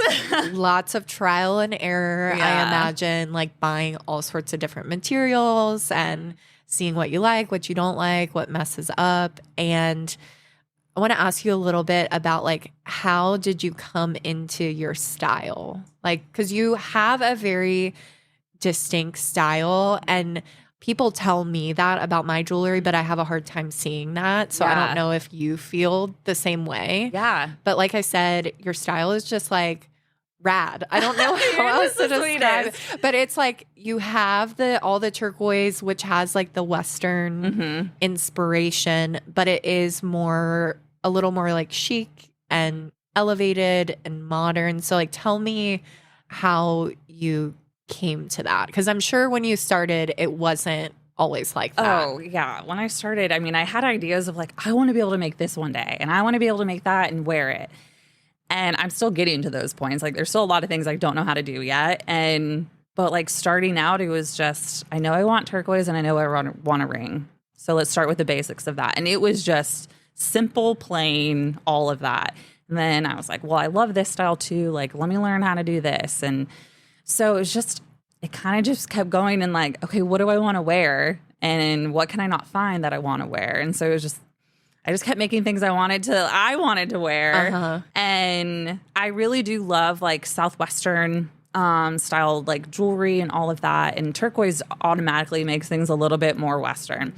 Lots of trial and error, I imagine, like buying all sorts of different materials and seeing what you like, what you don't like, what messes up. And I want to ask you a little bit about, like, how did you come into your style? Like, because you have a very distinct style, and people tell me that about my jewelry, but I have a hard time seeing that. So I don't know if you feel the same way. Yeah. But like I said, your style is just like rad. I don't know how else to describe it. But it's like you have all the turquoise, which has like the Western inspiration, but it is a little more like chic and elevated and modern. So like tell me how you came to that, because I'm sure when you started it wasn't always like that. Oh yeah, when I started, I mean, I had ideas of like, I want to be able to make this one day and I want to be able to make that and wear it, and I'm still getting to those points. Like there's still a lot of things I don't know how to do yet, but like starting out, it was just, I know I want turquoise and I know I want a ring, so let's start with the basics of that. And it was just simple, plain, all of that. And then I was like, well, I love this style too, like let me learn how to do this. And so it kind of just kept going and like, okay, what do I want to wear? And what can I not find that I want to wear? And so it was just, I just kept making things I wanted to wear. And I really do love like Southwestern style, like jewelry and all of that. And turquoise automatically makes things a little bit more Western.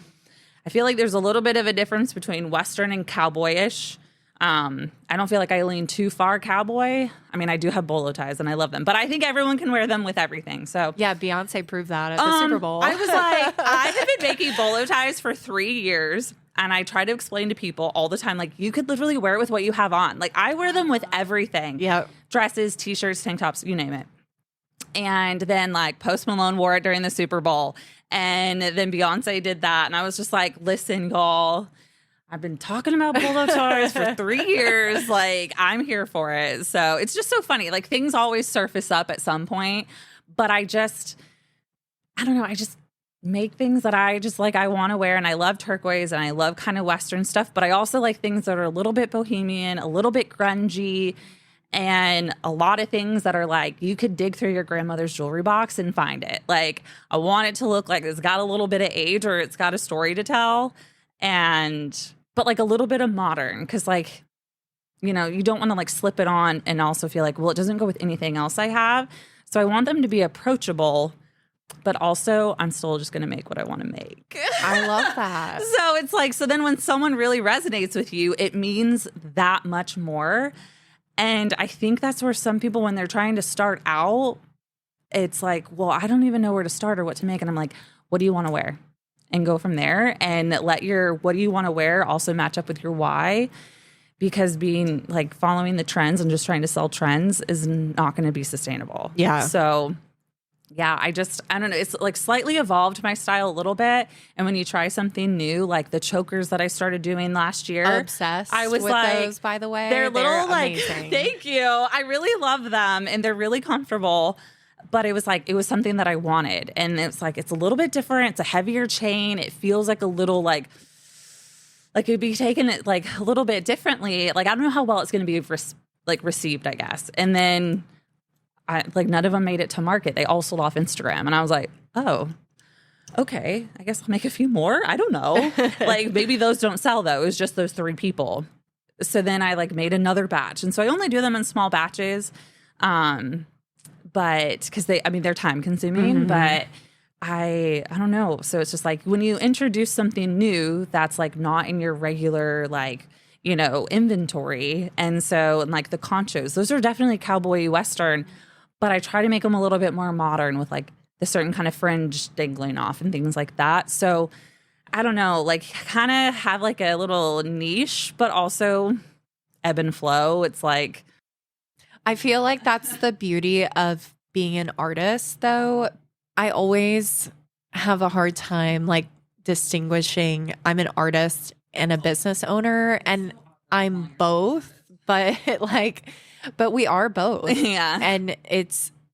I feel like there's a little bit of a difference between Western and cowboyish. I don't feel like I lean too far cowboy. I mean, I do have bolo ties and I love them, but I think everyone can wear them with everything. So yeah, Beyonce proved that at the Super Bowl. I was like, I have been making bolo ties for 3 years, and I try to explain to people all the time, like you could literally wear it with what you have on. Like I wear them with everything. Yeah, dresses, t-shirts, tank tops, you name it. And then like Post Malone wore it during the Super Bowl, and then Beyonce did that, and I was just like, listen, y'all, I've been talking about bolo ties for 3 years. Like, I'm here for it. So it's just so funny. Like, things always surface up at some point. But I don't know. I just make things that I just like, I want to wear. And I love turquoise and I love kind of Western stuff. But I also like things that are a little bit bohemian, a little bit grungy, and a lot of things that are like, you could dig through your grandmother's jewelry box and find it. Like, I want it to look like it's got a little bit of age or it's got a story to tell. But like a little bit of modern, because like, you know, you don't want to like slip it on and also feel like, well, it doesn't go with anything else I have. So I want them to be approachable, but also I'm still just going to make what I want to make. I love that. So it's like, so then when someone really resonates with you, it means that much more. And I think that's where some people, when they're trying to start out, it's like, well, I don't even know where to start or what to make. And I'm like, what do you want to wear? And go from there, and let your what do you want to wear also match up with your why, because being like following the trends and just trying to sell trends is not going to be sustainable. Yeah. So yeah, I don't know. It's like slightly evolved my style a little bit. And when you try something new, like the chokers that I started doing last year, obsessed. I was with like, those, by the way, they're little like, amazing. Thank you. I really love them, and they're really comfortable. But it was something that I wanted. And it's like, it's a little bit different. It's a heavier chain. It feels like a little like it'd be taken it like a little bit differently. Like, I don't know how well it's going to be received, I guess. And then none of them made it to market. They all sold off Instagram. And I was like, oh, okay, I guess I'll make a few more. I don't know. Like maybe those don't sell though. It was just those 3 people. So then I like made another batch. And so I only do them in small batches. But because they're time consuming, but I don't know. So it's just like when you introduce something new that's like not in your regular, like, inventory. And so like the conchos, those are definitely cowboy Western, but I try to make them a little bit more modern with like the certain kind of fringe dangling off and things like that. So I don't know, like kind of have like a little niche, but also ebb and flow. It's like, I feel like that's the beauty of being an artist, though. I always have a hard time like distinguishing I'm an artist and a business owner, and I'm both, but we are both. Yeah. And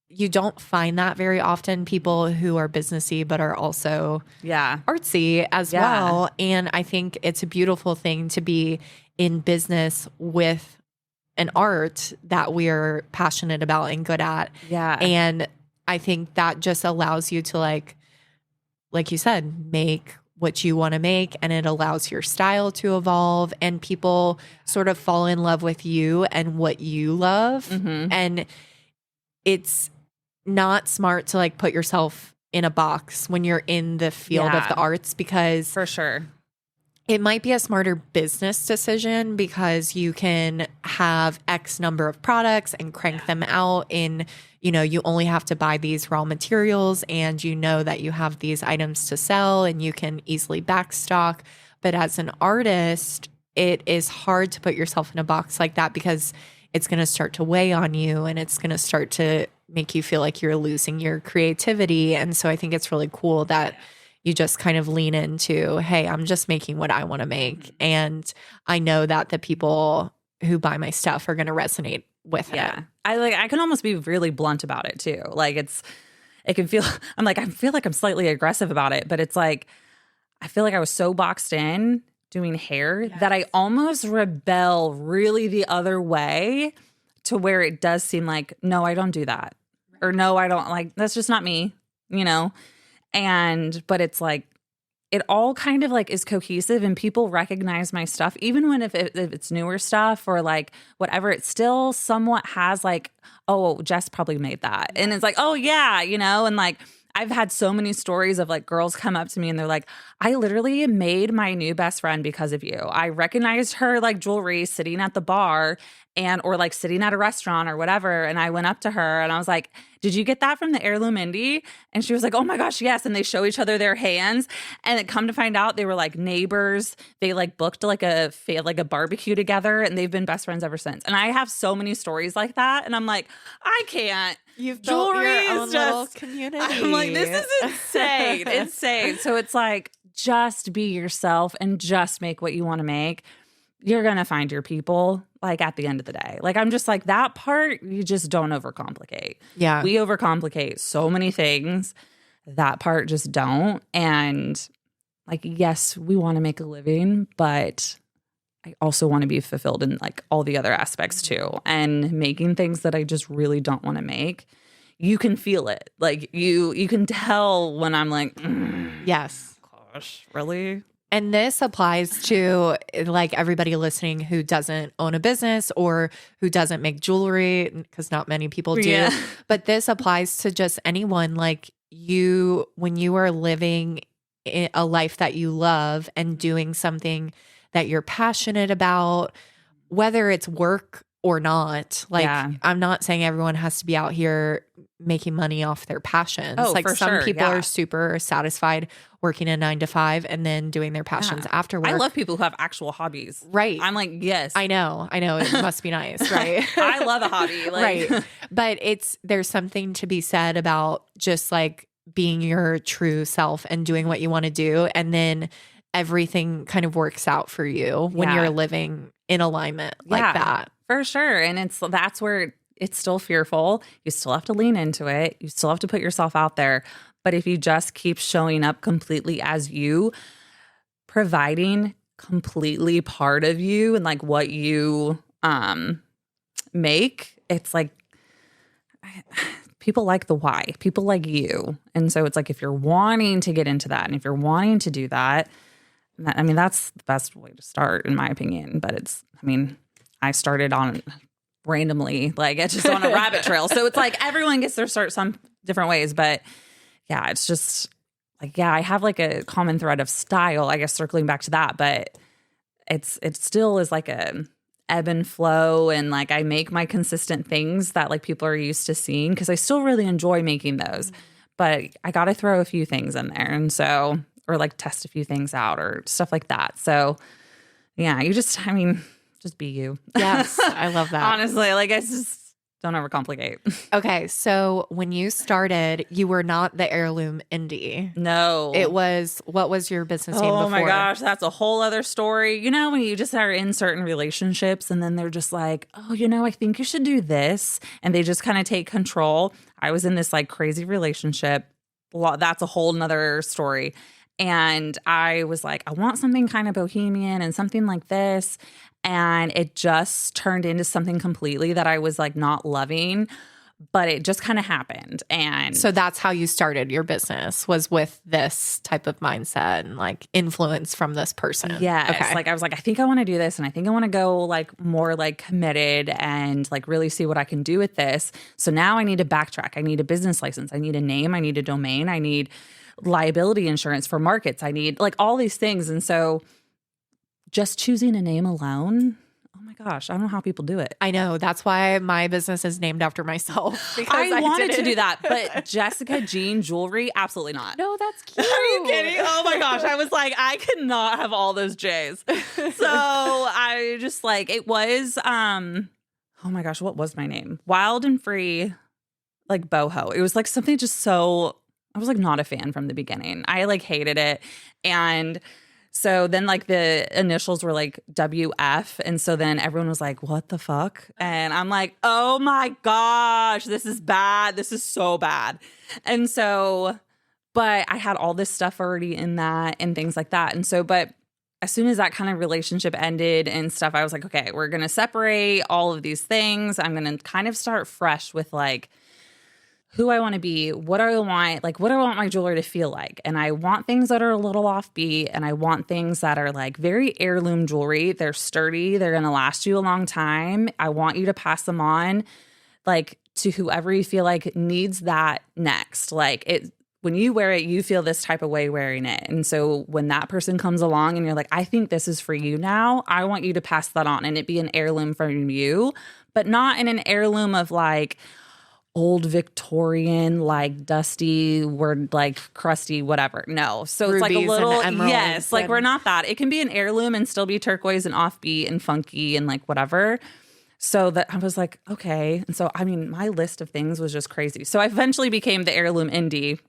you don't find that very often, people who are businessy but are also artsy as well. And I think it's a beautiful thing to be in business with an art that we're passionate about and good at. Yeah. And I think that just allows you to like you said, make what you want to make, and it allows your style to evolve, and people sort of fall in love with you and what you love. And it's not smart to like put yourself in a box when you're in the field of the arts, because for sure it might be a smarter business decision because you can have X number of products and crank them out in, you only have to buy these raw materials, and that you have these items to sell and you can easily backstock. But as an artist, it is hard to put yourself in a box like that, because it's going to start to weigh on you, and it's going to start to make you feel like you're losing your creativity. And so I think it's really cool that you just kind of lean into, hey, I'm just making what I want to make. And I know that the people who buy my stuff are going to resonate with it. I can almost be really blunt about it too. Like I feel like I'm slightly aggressive about it, but it's like, I feel like I was so boxed in doing hair that I almost rebel really the other way, to where it does seem like, no, I don't do that. Or no, I don't, like, that's just not me, but it's like, it all kind of like is cohesive, and people recognize my stuff, even when if it's newer stuff or like whatever, it still somewhat has like, oh, Jess probably made that. And it's like, oh yeah, and like, I've had so many stories of like girls come up to me and they're like, I literally made my new best friend because of you. I recognized her like jewelry sitting at the bar or like sitting at a restaurant or whatever. And I went up to her and I was like, did you get that from the Heirloom Indie? And she was like, oh my gosh, yes. And they show each other their hands. And it come to find out they were like neighbors. They like booked like a barbecue together, and they've been best friends ever since. And I have so many stories like that. And I'm like, I can't. You've built your own little community. I'm like, this is insane. Insane. So it's like, just be yourself and just make what you want to make. You're going to find your people, like, at the end of the day. Like, I'm just like, that part, you just don't overcomplicate. Yeah. We overcomplicate so many things. That part, just don't. And, like, yes, we want to make a living, but I also want to be fulfilled in, like, all the other aspects, too. And making things that I just really don't want to make, you can feel it. Like, you can tell when I'm like, yes. Gosh, really? And this applies to like everybody listening who doesn't own a business or who doesn't make jewelry, because not many people do. Yeah. But this applies to just anyone. Like when you are living a life that you love and doing something that you're passionate about, whether it's work or not. Like, I'm not saying everyone has to be out here making money off their passions. Oh, like for some sure, people are super satisfied working a 9 to 5 and then doing their passions after work. I love people who have actual hobbies. Right. I'm like, yes. I know. It must be nice, right? I love a hobby. Like. Right. But there's something to be said about just like being your true self and doing what you want to do. And then everything kind of works out for you when you're living in alignment like that. For sure. And that's where it's still fearful. You still have to lean into it. You still have to put yourself out there. But if you just keep showing up completely as you, providing completely part of you and like what you make, it's like people like the why. People like you. And so it's like if you're wanting to get into that and if you're wanting to do that, I mean, that's the best way to start, in my opinion. But I started on randomly, like it's just on a rabbit trail. So it's like everyone gets their start some different ways. But yeah, it's just like, yeah, I have like a common thread of style, I guess, circling back to that. But it still is like a ebb and flow, and like I make my consistent things that like people are used to seeing, because I still really enjoy making those. But I got to throw a few things in there, and so, or like test a few things out or stuff like that. So yeah, just be you. Yes, I love that. Honestly, like I just don't overcomplicate. Okay, so when you started, you were not the Heirloom indie. No. It was, what was your business name before? Oh my gosh, that's a whole other story. You know, when you just are in certain relationships and then they're just like, oh, I think you should do this. And they just kind of take control. I was in this like crazy relationship. That's a whole nother story. And I was like, I want something kind of bohemian and something like this. And it just turned into something completely that I was like not loving, but it just kind of happened. And so that's how you started your business, was with this type of mindset and like influence from this person. Yes. Okay. Like I was like, I think I want to do this, and I think I want to go like more like committed and like really see what I can do with this. So now I need to backtrack. I need a business license. I need a name. I need a domain. I need liability insurance for markets. I need like all these things. And so just choosing a name alone, oh my gosh, I don't know how people do it. I know. That's why my business is named after myself. Because I wanted to do that, but Jessica Jean Jewelry, absolutely not. No, that's cute. Are you kidding? Oh my gosh. I was like, I could not have all those J's. So I just like, it was, oh my gosh, what was my name? Wild and Free, like boho. It was like something just so, I was like not a fan from the beginning. I like hated it. And so then like the initials were like WF. And so then everyone was like, what the fuck? And I'm like, oh my gosh, this is bad. This is so bad. And so, but I had all this stuff already in that and things like that. And so, but as soon as that kind of relationship ended and stuff, I was like, okay, we're going to separate all of these things. I'm going to kind of start fresh with like, who I want to be, what do I want, like what do I want my jewelry to feel like? And I want things that are a little offbeat, and I want things that are like very heirloom jewelry. They're sturdy, they're going to last you a long time. I want you to pass them on like to whoever you feel like needs that next. Like it, when you wear it, you feel this type of way wearing it. And so when that person comes along and you're like, I think this is for you now, I want you to pass that on and it be an heirloom from you, but not in an heirloom of like, old Victorian, like dusty, word like crusty, whatever. No. So it's like a little, yes, like we're not that. It can be an heirloom and still be turquoise and offbeat and funky and like whatever. So that I was like, okay. And so, I mean, my list of things was just crazy. So I eventually became the Heirloom Indie,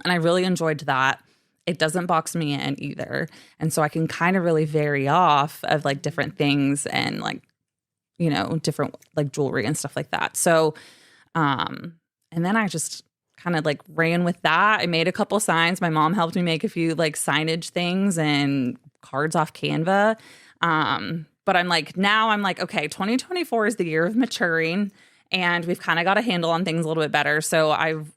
and I really enjoyed that. It doesn't box me in either. And so I can kind of really vary off of like different things and like, different like jewelry and stuff like that. So, and then I just kind of like ran with that. I made a couple signs. My mom helped me make a few like signage things and cards off Canva. But now I'm like, okay, 2024 is the year of maturing, and we've kind of got a handle on things a little bit better. So I've,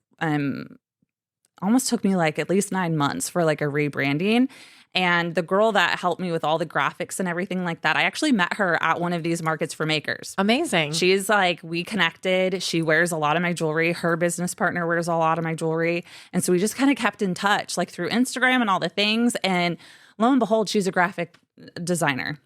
almost took me like at least 9 months for like a rebranding. And the girl that helped me with all the graphics and everything like that, I actually met her at one of these markets for makers. Amazing. She's like, we connected. She wears a lot of my jewelry. Her business partner wears a lot of my jewelry. And so we just kind of kept in touch like through Instagram and all the things. And lo and behold, she's a graphic designer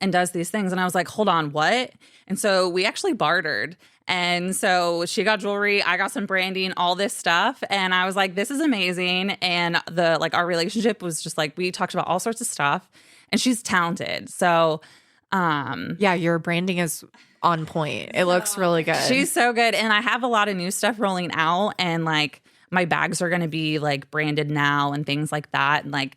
and does these things. And I was like, hold on, what? And so we actually bartered. And so she got jewelry, I got some branding, all this stuff. And I was like, this is amazing. And our relationship was just like, we talked about all sorts of stuff, and she's talented. So, yeah, your branding is on point. It looks really good. She's so good. And I have a lot of new stuff rolling out, and like my bags are going to be like branded now and things like that. And like,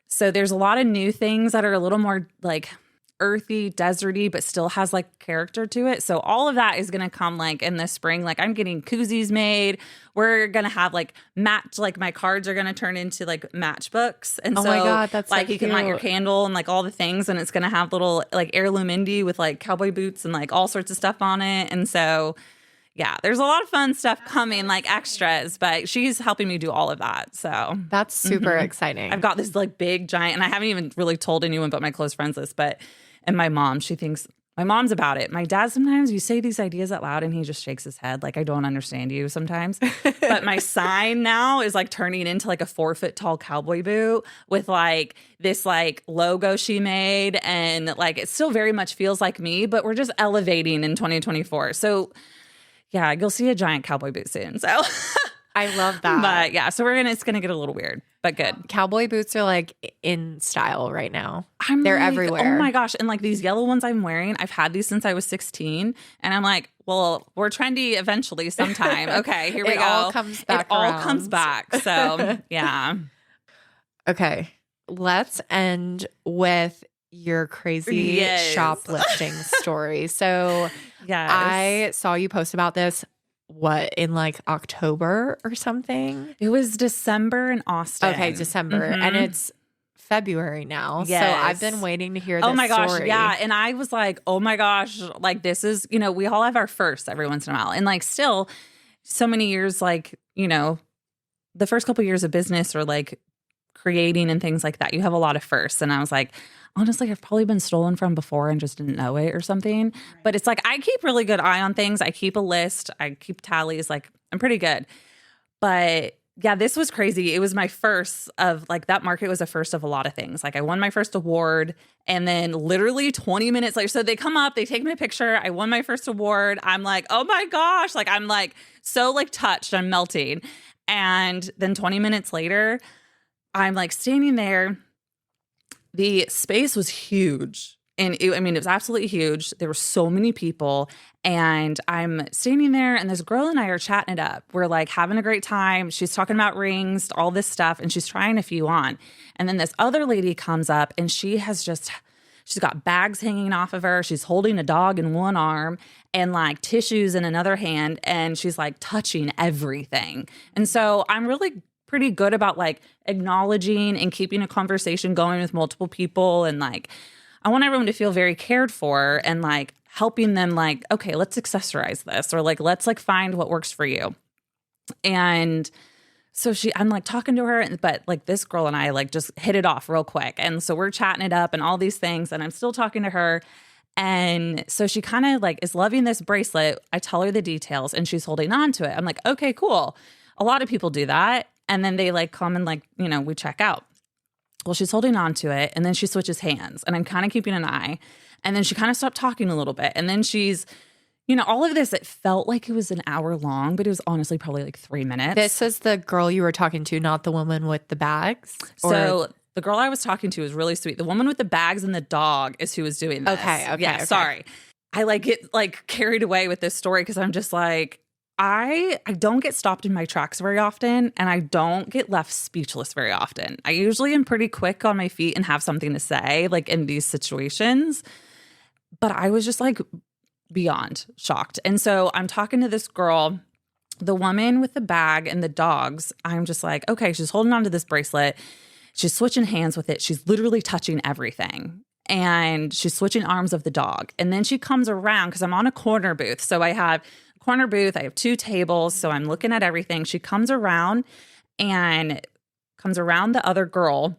so there's a lot of new things that are a little more like earthy, deserty, but still has like character to it. So all of that is going to come like in the spring. Like I'm getting koozies made. We're going to have like match, like my cards are going to turn into like matchbooks. And oh so my God, that's like so you can light your candle and like all the things. And it's going to have little like heirloom indie with like cowboy boots and like all sorts of stuff on it. And so yeah, there's a lot of fun stuff coming, like extras, but she's helping me do all of that. So That's super exciting. I've got this like big giant, and I haven't even really told anyone but my close friends this, and my mom, she thinks, my mom's about it. My dad, sometimes you say these ideas out loud and he just shakes his head. Like, I don't understand you sometimes. But my sign now is like turning into like a 4-foot tall cowboy boot with like this like logo she made. And like, it still very much feels like me, but we're just elevating in 2024. So yeah, you'll see a giant cowboy boot soon. So I love that. But yeah, so it's going to get a little weird, but good. Cowboy boots are like in style right now. They're like, everywhere. Oh my gosh. And like these yellow ones I'm wearing, I've had these since I was 16. And I'm like, well, we're trendy eventually sometime. Okay, here we go. It all comes back all around. comes back. So yeah. Okay. Let's end with your crazy shoplifting story. So yes. I saw you post about this, in like October or something? It was December in Austin. Okay, December. And it's February now. Yes. So I've been waiting to hear this Oh my gosh, story. yeah. And I was like, oh my gosh, like this is, we all have our firsts every once in a while. And like still so many years, like, the first couple years of business or like creating and things like that, you have a lot of firsts. And I was like, honestly, I've probably been stolen from before and just didn't know it or something. Right. But it's like, I keep really good eye on things. I keep a list. I keep tallies. Like, I'm pretty good. But yeah, this was crazy. It was my first of like, that market was a first of a lot of things. Like I won my first award and then literally 20 minutes later, so they come up, they take me a picture. I won my first award. I'm like, oh my gosh. Like, I'm like, so like touched, I'm melting. And then 20 minutes later, I'm like standing there. The space was huge. And it was absolutely huge. There were so many people. And I'm standing there and this girl and I are chatting it up. We're like having a great time. She's talking about rings, all this stuff. And she's trying a few on. And then this other lady comes up and she's got bags hanging off of her. She's holding a dog in one arm and like tissues in another hand. And she's like touching everything. And so I'm really pretty good about like acknowledging and keeping a conversation going with multiple people. And like, I want everyone to feel very cared for and like helping them like, okay, let's accessorize this or like, let's like find what works for you. And so I'm like talking to her, but like this girl and I like just hit it off real quick. And so we're chatting it up and all these things. And I'm still talking to her. And so she kind of like is loving this bracelet. I tell her the details and she's holding on to it. I'm like, okay, cool. A lot of people do that. And then they like come and like, we check out. Well, she's holding on to it and then she switches hands and I'm kind of keeping an eye. And then she kind of stopped talking a little bit. And then she's, all of this, it felt like it was an hour long, but it was honestly probably like 3 minutes. This is the girl you were talking to, not the woman with the bags? So the girl I was talking to was really sweet. The woman with the bags and the dog is who was doing this. Okay. Yeah, sorry. I like get like carried away with this story because I'm just like, I don't get stopped in my tracks very often and I don't get left speechless very often. I usually am pretty quick on my feet and have something to say like in these situations. But I was just like beyond shocked. And so I'm talking to this girl, the woman with the bag and the dogs. I'm just like, okay, she's holding on to this bracelet. She's switching hands with it. She's literally touching everything. And she's switching arms of the dog. And then she comes around because I'm on a corner booth. So I have corner booth. I have 2 tables. So I'm looking at everything. She comes around the other girl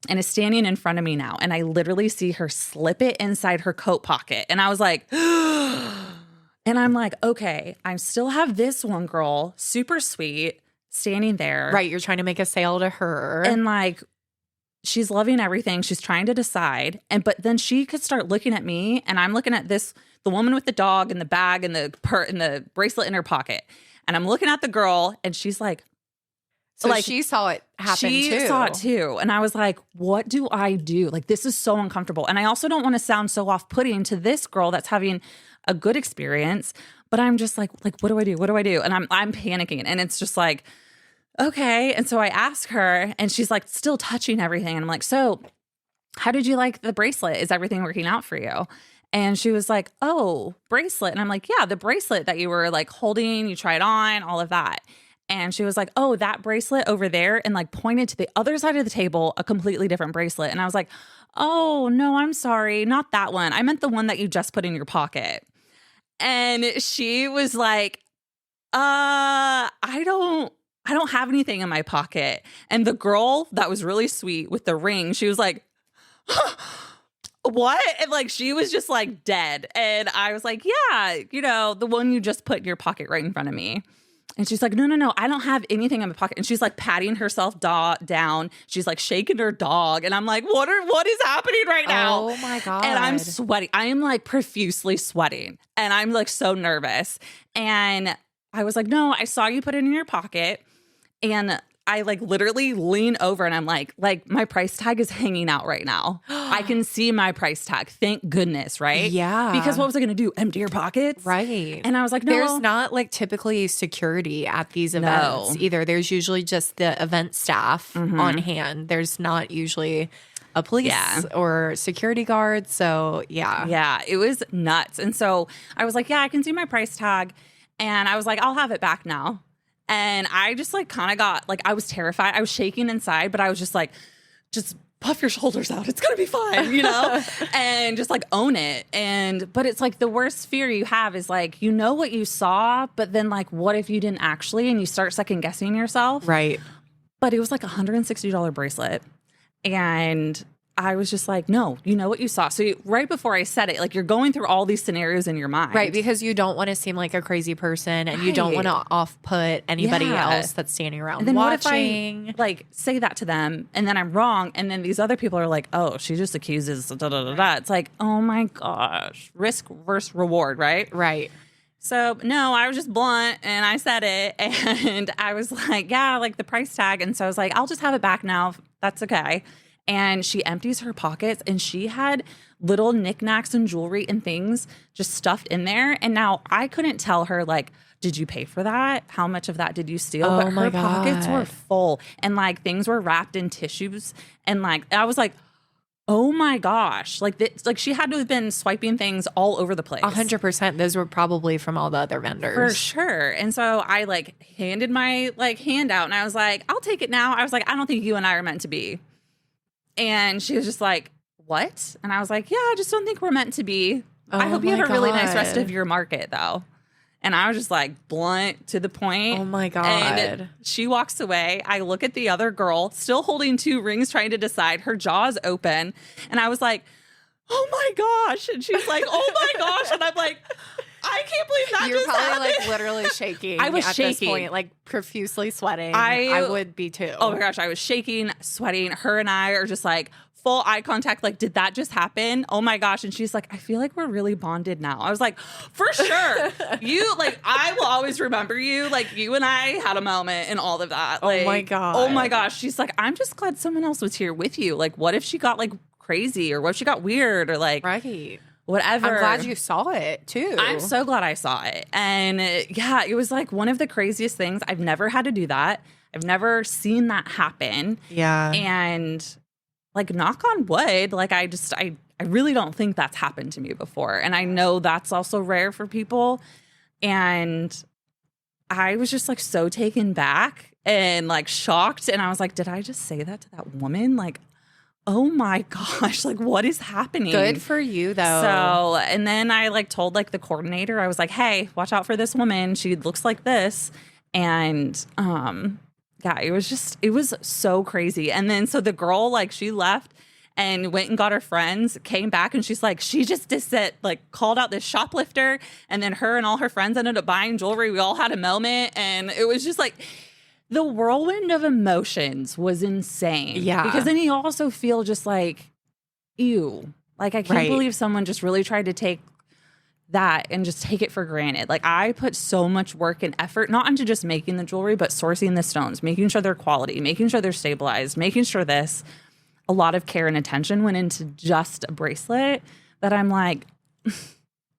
and is standing in front of me now. And I literally see her slip it inside her coat pocket. And I was like, and I'm like, okay, I still have this one girl, super sweet, standing there. Right. You're trying to make a sale to her. And like, she's loving everything. She's trying to decide. But then she could start looking at me and I'm looking at the woman with the dog and the bag and the bracelet in her pocket. And I'm looking at the girl and she's like, so like, she saw it happen too. She saw it too. And I was like, what do I do? Like, this is so uncomfortable. And I also don't want to sound so off-putting to this girl that's having a good experience. But I'm just like, what do I do? What do I do? And I'm panicking. And it's just like, okay. And so I ask her and she's like still touching everything. And I'm like, so how did you like the bracelet? Is everything working out for you? And she was like, oh, bracelet. And I'm like, yeah, the bracelet that you were like holding, you tried on, all of that. And she was like, oh, that bracelet over there, and like pointed to the other side of the table, a completely different bracelet. And I was like, oh, no, I'm sorry. Not that one. I meant the one that you just put in your pocket. And she was like, I don't have anything in my pocket. And the girl that was really sweet with the ring, she was like, what? And like, she was just like dead. And I was like, yeah, the one you just put in your pocket right in front of me. And she's like, no, I don't have anything in my pocket. And she's like patting herself down. She's like shaking her dog. And I'm like, what is happening right now? Oh my God. And I'm sweating. I am like profusely sweating. And I'm like so nervous. And I was like, no, I saw you put it in your pocket. And I like literally lean over and I'm like my price tag is hanging out right now. I can see my price tag. Thank goodness, right? Yeah. Because what was I going to do? Empty your pockets? Right. And I was like, no. There's not like typically security at these events either. There's usually just the event staff on hand. There's not usually a police or security guard. So yeah. Yeah, it was nuts. And so I was like, yeah, I can see my price tag. And I was like, I'll have it back now. And I just like kind of got like, I was terrified. I was shaking inside, but I was just like, just puff your shoulders out. It's going to be fine, and just like own it. But it's like the worst fear you have is like, what you saw, but then like, what if you didn't actually, and you start second guessing yourself. Right. But it was like $160 bracelet. And I was just like, no, you know what you saw. So right before I said it, like you're going through all these scenarios in your mind. Right, because you don't want to seem like a crazy person and you don't want to off-put anybody else that's standing around and then watching. What if I like say that to them and then I'm wrong and then these other people are like, oh, she just accuses da da da da. It's like, oh my gosh, risk versus reward, right? Right. So no, I was just blunt and I said it and I was like, yeah, like the price tag. And so I was like, I'll just have it back now. That's okay. And she empties her pockets and she had little knickknacks and jewelry and things just stuffed in there. And now I couldn't tell her, like, did you pay for that? How much of that did you steal? Oh but my her pockets were God. full and like things were wrapped in tissues. And like, I was like, oh my gosh. Like, she had to have been swiping things all over the place. 100%. Those were probably from all the other vendors. For sure. And so I like handed my like hand out and I was like, I'll take it now. I was like, I don't think you and I are meant to be. And she was just like, what? And I was like, yeah, I just don't think we're meant to be. I hope you have a really nice rest of your market, though. And I was just like blunt to the point. Oh my God. And she walks away. I look at the other girl, still holding 2 rings, trying to decide. Her jaw's open. And I was like, oh my gosh. And she's like, oh my gosh. And I'm like, I can't believe that You're just probably happened. like literally shaking. I was at shaking. this point, like profusely sweating. I I would be too. Oh my gosh, I was shaking, sweating. Her and I are just like full eye contact. Like, did that just happen? Oh my gosh. And she's like, I feel like we're really bonded now. I was like, for sure. I will always remember you. Like, you and I had a moment and all of that. Like, Oh my God. Oh my gosh. She's like, I'm just glad someone else was here with you. Like, what if she got like crazy or what if she got weird or like Right. whatever. I'm glad you saw it too. I'm so glad I saw it. And yeah, it was like one of the craziest things. I've never had to do that. I've never seen that happen. Yeah. And like, knock on wood, like I really don't think that's happened to me before. And I know that's also rare for people. And I was just like so taken back and like shocked. And I was like, did I just say that to that woman? Like, oh my gosh, like what is happening? Good for you though. So, and then I like told like the coordinator, I was like, hey, watch out for this woman. She looks like this. And yeah, it was so crazy. And then so the girl, like she left and went and got her friends, came back and she's like, she just like called out this shoplifter. And then her and all her friends ended up buying jewelry. We all had a moment. And it was just like, the whirlwind of emotions was insane. Yeah. Because then you also feel just like, ew. Like, I can't believe someone just really tried to take that and just take it for granted. Like, I put so much work and effort, not into just making the jewelry, but sourcing the stones, making sure they're quality, making sure they're stabilized, making sure this. A lot of care and attention went into just a bracelet that I'm like...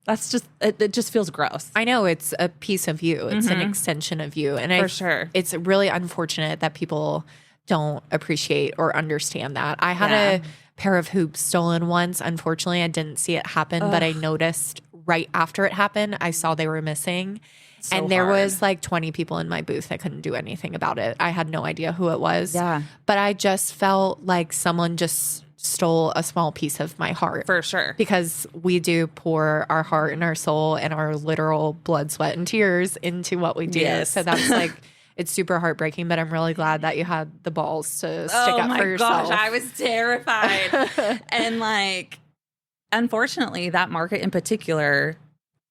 That's just, it just feels gross. I know it's a piece of you. It's an extension of you. And For sure. It's really unfortunate that people don't appreciate or understand that. I had a pair of hoops stolen once. Unfortunately, I didn't see it happen, but I noticed right after it happened, I saw they were missing. So and there hard. was like 20 people in my booth that couldn't do anything about it. I had no idea who it was. Yeah. But I just felt like someone just stole a small piece of my heart. For sure. Because we do pour our heart and our soul and our literal blood, sweat, and tears into what we do. Yes. So that's like, it's super heartbreaking, but I'm really glad that you had the balls to stick up for yourself. Oh my gosh, I was terrified. And like, unfortunately, that market in particular,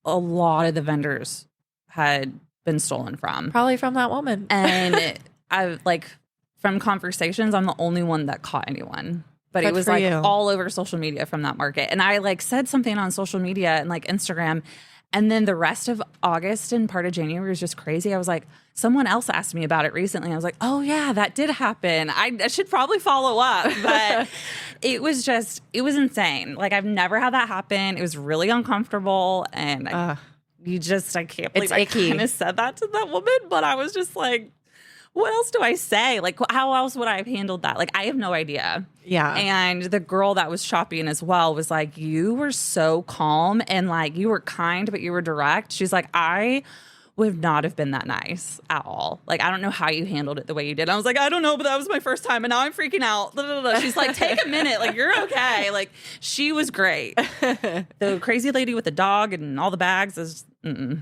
a lot of the vendors had been stolen from. Probably from that woman. And I like, from conversations, I'm the only one that caught anyone. But it was like all over social media from that market. And I like said something on social media and like Instagram. And then the rest of August and part of January was just crazy. I was like, someone else asked me about it recently. I was like, oh yeah, that did happen. I should probably follow up. But it was insane. Like I've never had that happen. It was really uncomfortable. And I can't believe I kind of said that to that woman. But I was just like, what else do I say? Like, how else would I have handled that? Like, I have no idea. Yeah. And the girl that was shopping as well was like, you were so calm and like, you were kind, but you were direct. She's like, I would not have been that nice at all. Like, I don't know how you handled it the way you did. I was like, I don't know, but that was my first time and now I'm freaking out. She's like, take a minute. Like, you're okay. Like, she was great. The crazy lady with the dog and all the bags is, okay.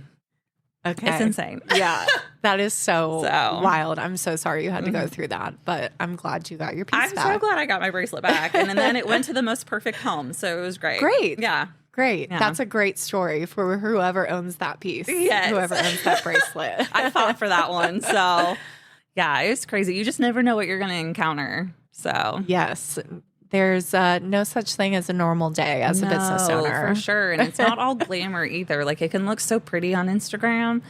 It's insane. Yeah. That is so wild. I'm so sorry you had to go through that, but I'm glad you got your piece back. I'm so glad I got my bracelet back. And then it went to the most perfect home. So it was great. Great. Yeah. Great. Yeah. That's a great story for whoever owns that piece. Yes. Whoever owns that bracelet. I fought for that one. So yeah, it was crazy. You just never know what you're going to encounter. So yes. There's no such thing as a normal day as a business owner. For sure. And it's not all glamour either. Like it can look so pretty on Instagram.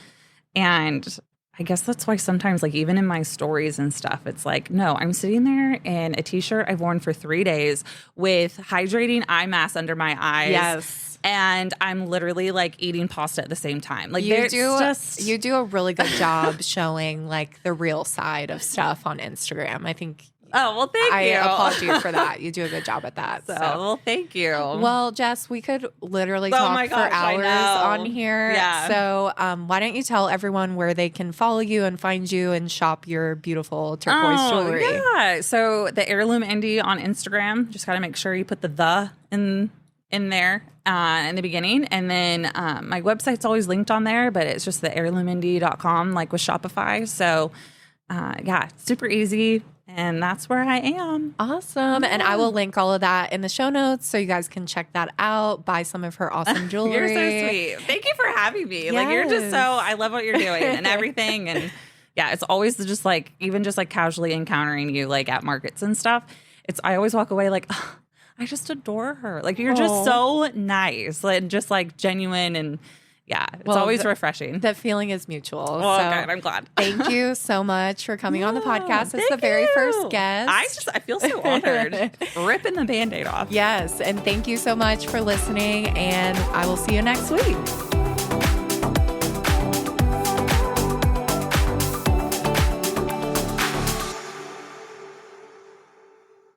And I guess that's why sometimes, like even in my stories and stuff, it's like, no, I'm sitting there in a t-shirt I've worn for 3 days with hydrating eye mask under my eyes. Yes. And I'm literally like eating pasta at the same time. Like you do a really good job showing like the real side of stuff on Instagram. I think. Oh, well, thank you. I applaud you for that. You do a good job at that. So, well, thank you. Well, Jess, we could literally talk for hours on here. Yeah. So why don't you tell everyone where they can follow you and find you and shop your beautiful turquoise jewelry? Yeah. So the Heirloom Indie on Instagram, just got to make sure you put the in there in the beginning. And then my website's always linked on there, but it's just the heirloomindie.com, like with Shopify. So yeah, super easy. And that's where I am. Awesome. Yeah. And I will link all of that in the show notes so you guys can check that out, buy some of her awesome jewelry. You're so sweet. Thank you for having me. Yes. Like you're just I love what you're doing and everything. And yeah, it's always just like, even just like casually encountering you like at markets and stuff. I always walk away like, oh, I just adore her. Like you're just so nice and just like genuine and yeah, it's always refreshing. The feeling is mutual. Well, so good. I'm glad. Thank you so much for coming on the podcast. It's the very first guest. I feel so honored. Ripping the Band-Aid off. Yes. And thank you so much for listening. And I will see you next week.